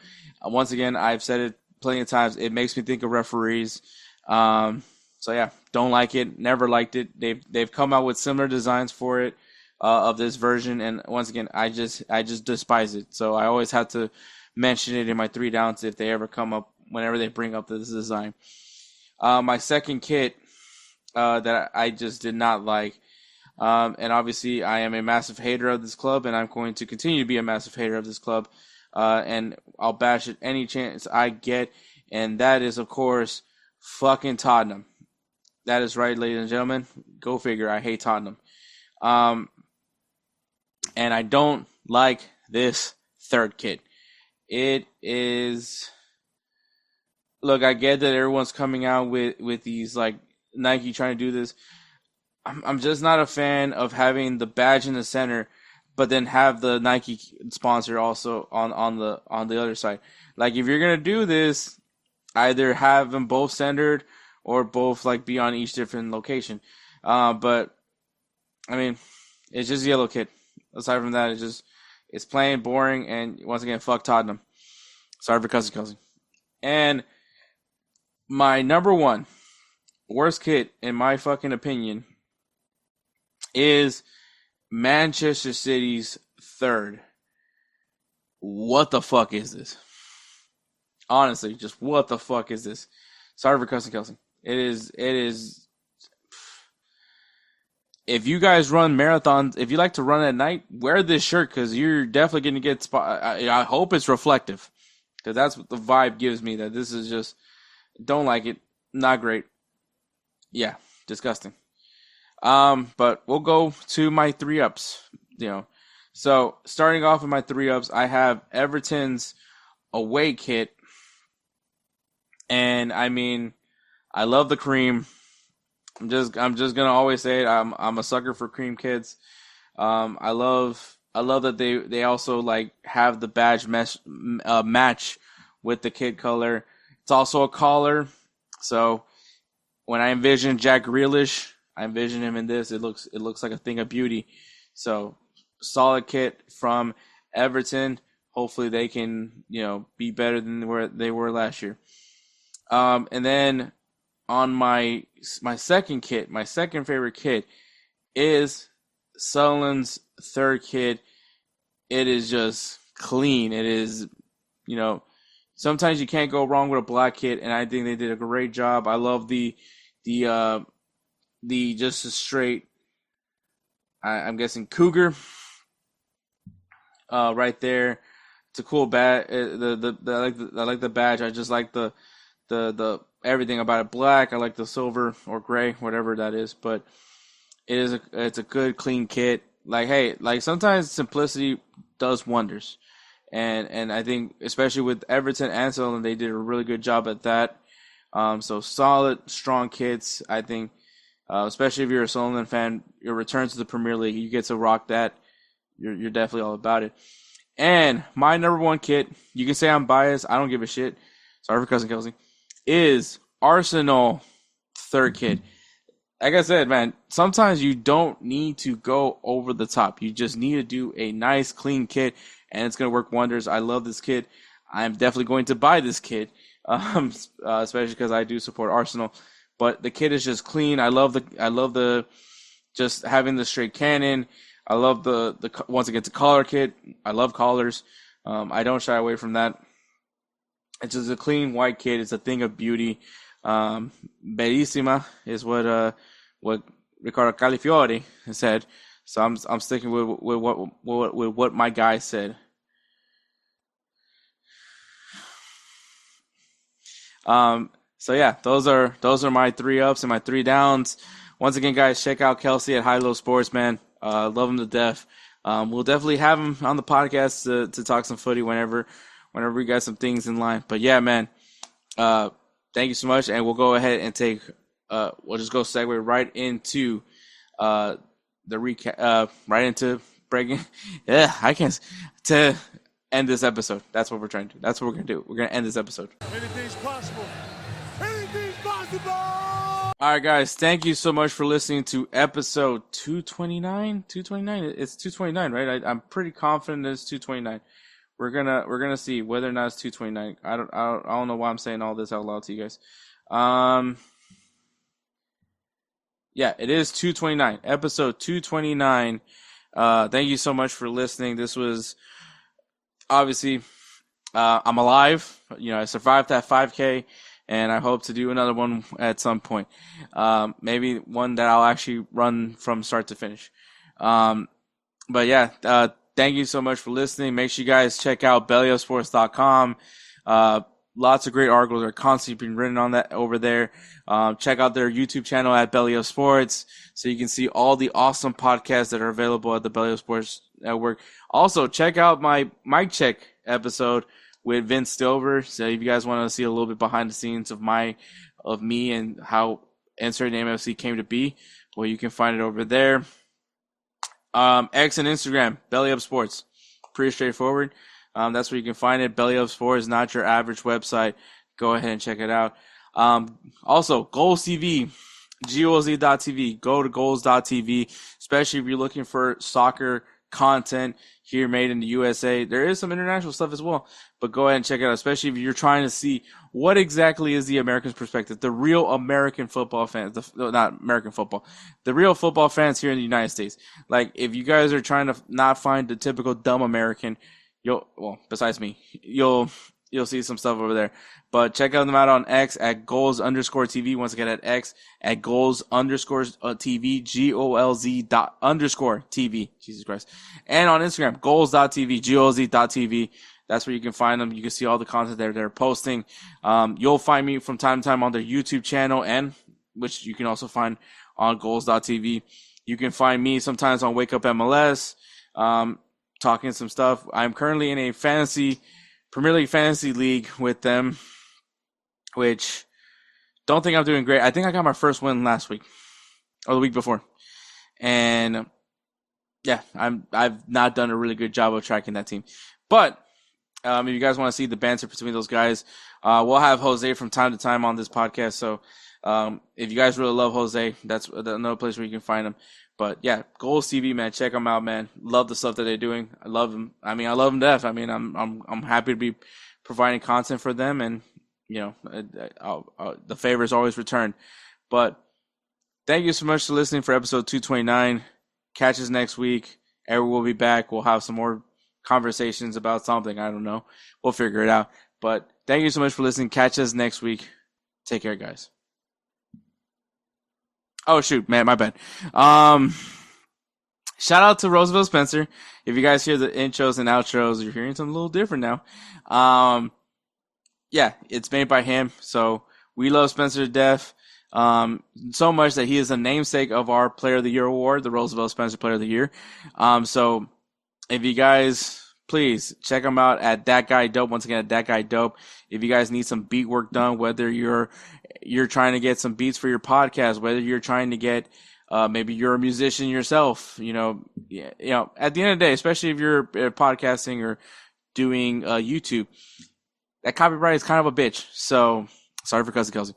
Once again, I've said it plenty of times. It makes me think of referees. So yeah, don't like it. Never liked it. They've come out with similar designs for it of this version, and once again, I just despise it. So I always have to mention it in my 3 downs if they ever come up, whenever they bring up this design. My second kit that I just did not like. And obviously, I am a massive hater of this club, and I'm going to continue to be a massive hater of this club. And I'll bash it any chance I get, and that is, of course, fucking Tottenham. That is right, ladies and gentlemen. Go figure. I hate Tottenham. And I don't like this third kit. It is... Look, I get that everyone's coming out with these, like, Nike trying to do this. I'm just not a fan of having the badge in the center, but then have the Nike sponsor also on the other side. Like, if you're gonna do this, either have them both centered or both like be on each different location. But I mean, it's just a yellow kit. Aside from that, it's plain boring. And once again, fuck Tottenham. Sorry for cussing. And my number 1 worst kit, in my fucking opinion, is Manchester City's third. What the fuck is this? Honestly, just what the fuck is this? Sorry for cussing, Kelcey. It is. If you guys run marathons, if you like to run at night, wear this shirt because you're definitely going to get spot. I hope it's reflective because that's what the vibe gives me. That this is just, don't like it, not great. Yeah, disgusting. But we'll go to my 3-ups, So starting off with my 3-ups, I have Everton's away kit. And I mean, I love the cream. I'm just gonna always say it. I'm a sucker for cream kits. I love that they also like have the badge match with the kit color. It's also a collar. So when I envision Jack Grealish, I envision him in this. It looks like a thing of beauty. So solid kit from Everton. Hopefully they can, be better than where they were last year. And then on my second kit, my second favorite kit is Sunderland's third kit. It is just clean. It is, sometimes you can't go wrong with a black kit, and I think they did a great job. I love the just a straight, I'm guessing Cougar, right there. It's a cool badge. I like the badge. I just like the everything about it. Black. I like the silver or gray, whatever that is. But it's a good clean kit. Like, hey, like sometimes simplicity does wonders, and I think especially with Everton and Sunderland, they did a really good job at that. So solid, strong kits. I think. Especially if you're a Sunderland fan, your return to the Premier League, you get to rock that. You're definitely all about it. And my number 1 kit, you can say I'm biased. I don't give a shit. Sorry for cussing, Kelcey. Is Arsenal third kit. Like I said, man, sometimes you don't need to go over the top. You just need to do a nice, clean kit, and it's going to work wonders. I love this kit. I'm definitely going to buy this kit, especially because I do support Arsenal. But the kit is just clean. I love the just having the straight cannon. I love the once again, it's a collar kit. I love collars. I don't shy away from that. It's just a clean white kit. It's a thing of beauty. Bellissima is what Riccardo Calafiore said. So I'm sticking with what my guy said. So yeah, those are my 3 ups and my 3 downs. Once again, guys, check out Kelcey at High Low Sports, man. Love him to death. We'll definitely have him on the podcast to talk some footy whenever we got some things in line. But yeah, man, thank you so much, and we'll go ahead and we'll just go segue right into the recap, right into breaking. Yeah, I can't to end this episode. That's what we're trying to do. That's what we're gonna do. We're gonna end this episode. Anything's possible. Anything's possible. All right, guys. Thank you so much for listening to episode 229. 229. It's 229, right? I'm pretty confident it's 229. We're gonna see whether or not it's 229. I don't know why I'm saying all this out loud to you guys. Yeah, it is 229. Episode 229. Thank you so much for listening. This was obviously I'm alive. I survived that 5K. And I hope to do another one at some point. Maybe one that I'll actually run from start to finish. But yeah, thank you so much for listening. Make sure you guys check out bellyupsports.com. Lots of great articles are constantly being written on that over there. Check out their YouTube channel at Belly Up Sports so you can see all the awesome podcasts that are available at the Belly Up Sports Network. Also, check out my Mic Check episode with Vince Stover. So if you guys want to see a little bit behind the scenes of me and how Insert Name FC came to be, well, you can find it over there. X and Instagram, Belly Up Sports. Pretty straightforward. That's where you can find it. Belly Up Sports, not your average website. Go ahead and check it out. Also, Goals TV, GOLZ.tv. Go to goals.tv, especially if you're looking for soccer content here made in the USA. There is some international stuff as well, but go ahead and check it out, especially if you're trying to see what exactly is the American's perspective, the real American football fans, not American football, the real football fans here in the United States. Like, if you guys are trying to not find the typical dumb American, besides me, you'll see some stuff over there. But check them out on X at goals_TV. Once again, at X at goals_TV, GOLZ._TV. Jesus Christ. And on Instagram, goals.tv, GOLZ.TV. That's where you can find them. You can see all the content they're posting. You'll find me from time to time on their YouTube channel, and which you can also find on goals.tv. You can find me sometimes on Wake Up MLS, talking some stuff. I'm currently in a Premier League fantasy league with them, which don't think I'm doing great. I think I got my first win last week or the week before. And yeah, I've not done a really good job of tracking that team. But if you guys want to see the banter between those guys, we'll have Jose from time to time on this podcast. So if you guys really love Jose, that's another place where you can find him. But yeah, Goals TV, man, check them out, man. Love the stuff that they're doing. I love them. I love them to death. I'm happy to be providing content for them, and the favor is always returned. But thank you so much for listening for episode 229. Catch us next week. Eric will be back. We'll have some more conversations about something. I don't know. We'll figure it out. But thank you so much for listening. Catch us next week. Take care, guys. Oh, shoot, man, my bad. Shout out to Roosevelt Spencer. If you guys hear the intros and outros, you're hearing something a little different now. Yeah, it's made by him. So we love Spencer to death. So much that he is a namesake of our Player of the Year award, the Roosevelt Spencer Player of the Year. So if you guys, please check him out at That Guy Dope. Once again, at That Guy Dope. If you guys need some beat work done, whether you're trying to get some beats for your podcast, whether you're trying to get maybe you're a musician yourself, at the end of the day, especially if you're podcasting or doing YouTube, that copyright is kind of a bitch. So sorry for cussing, Kelcey.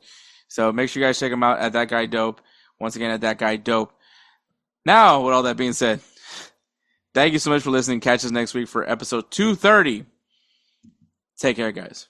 So make sure you guys check him out at That Guy Dope. Once again, at That Guy Dope. Now, with all that being said, thank you so much for listening. Catch us next week for episode 230. Take care, guys.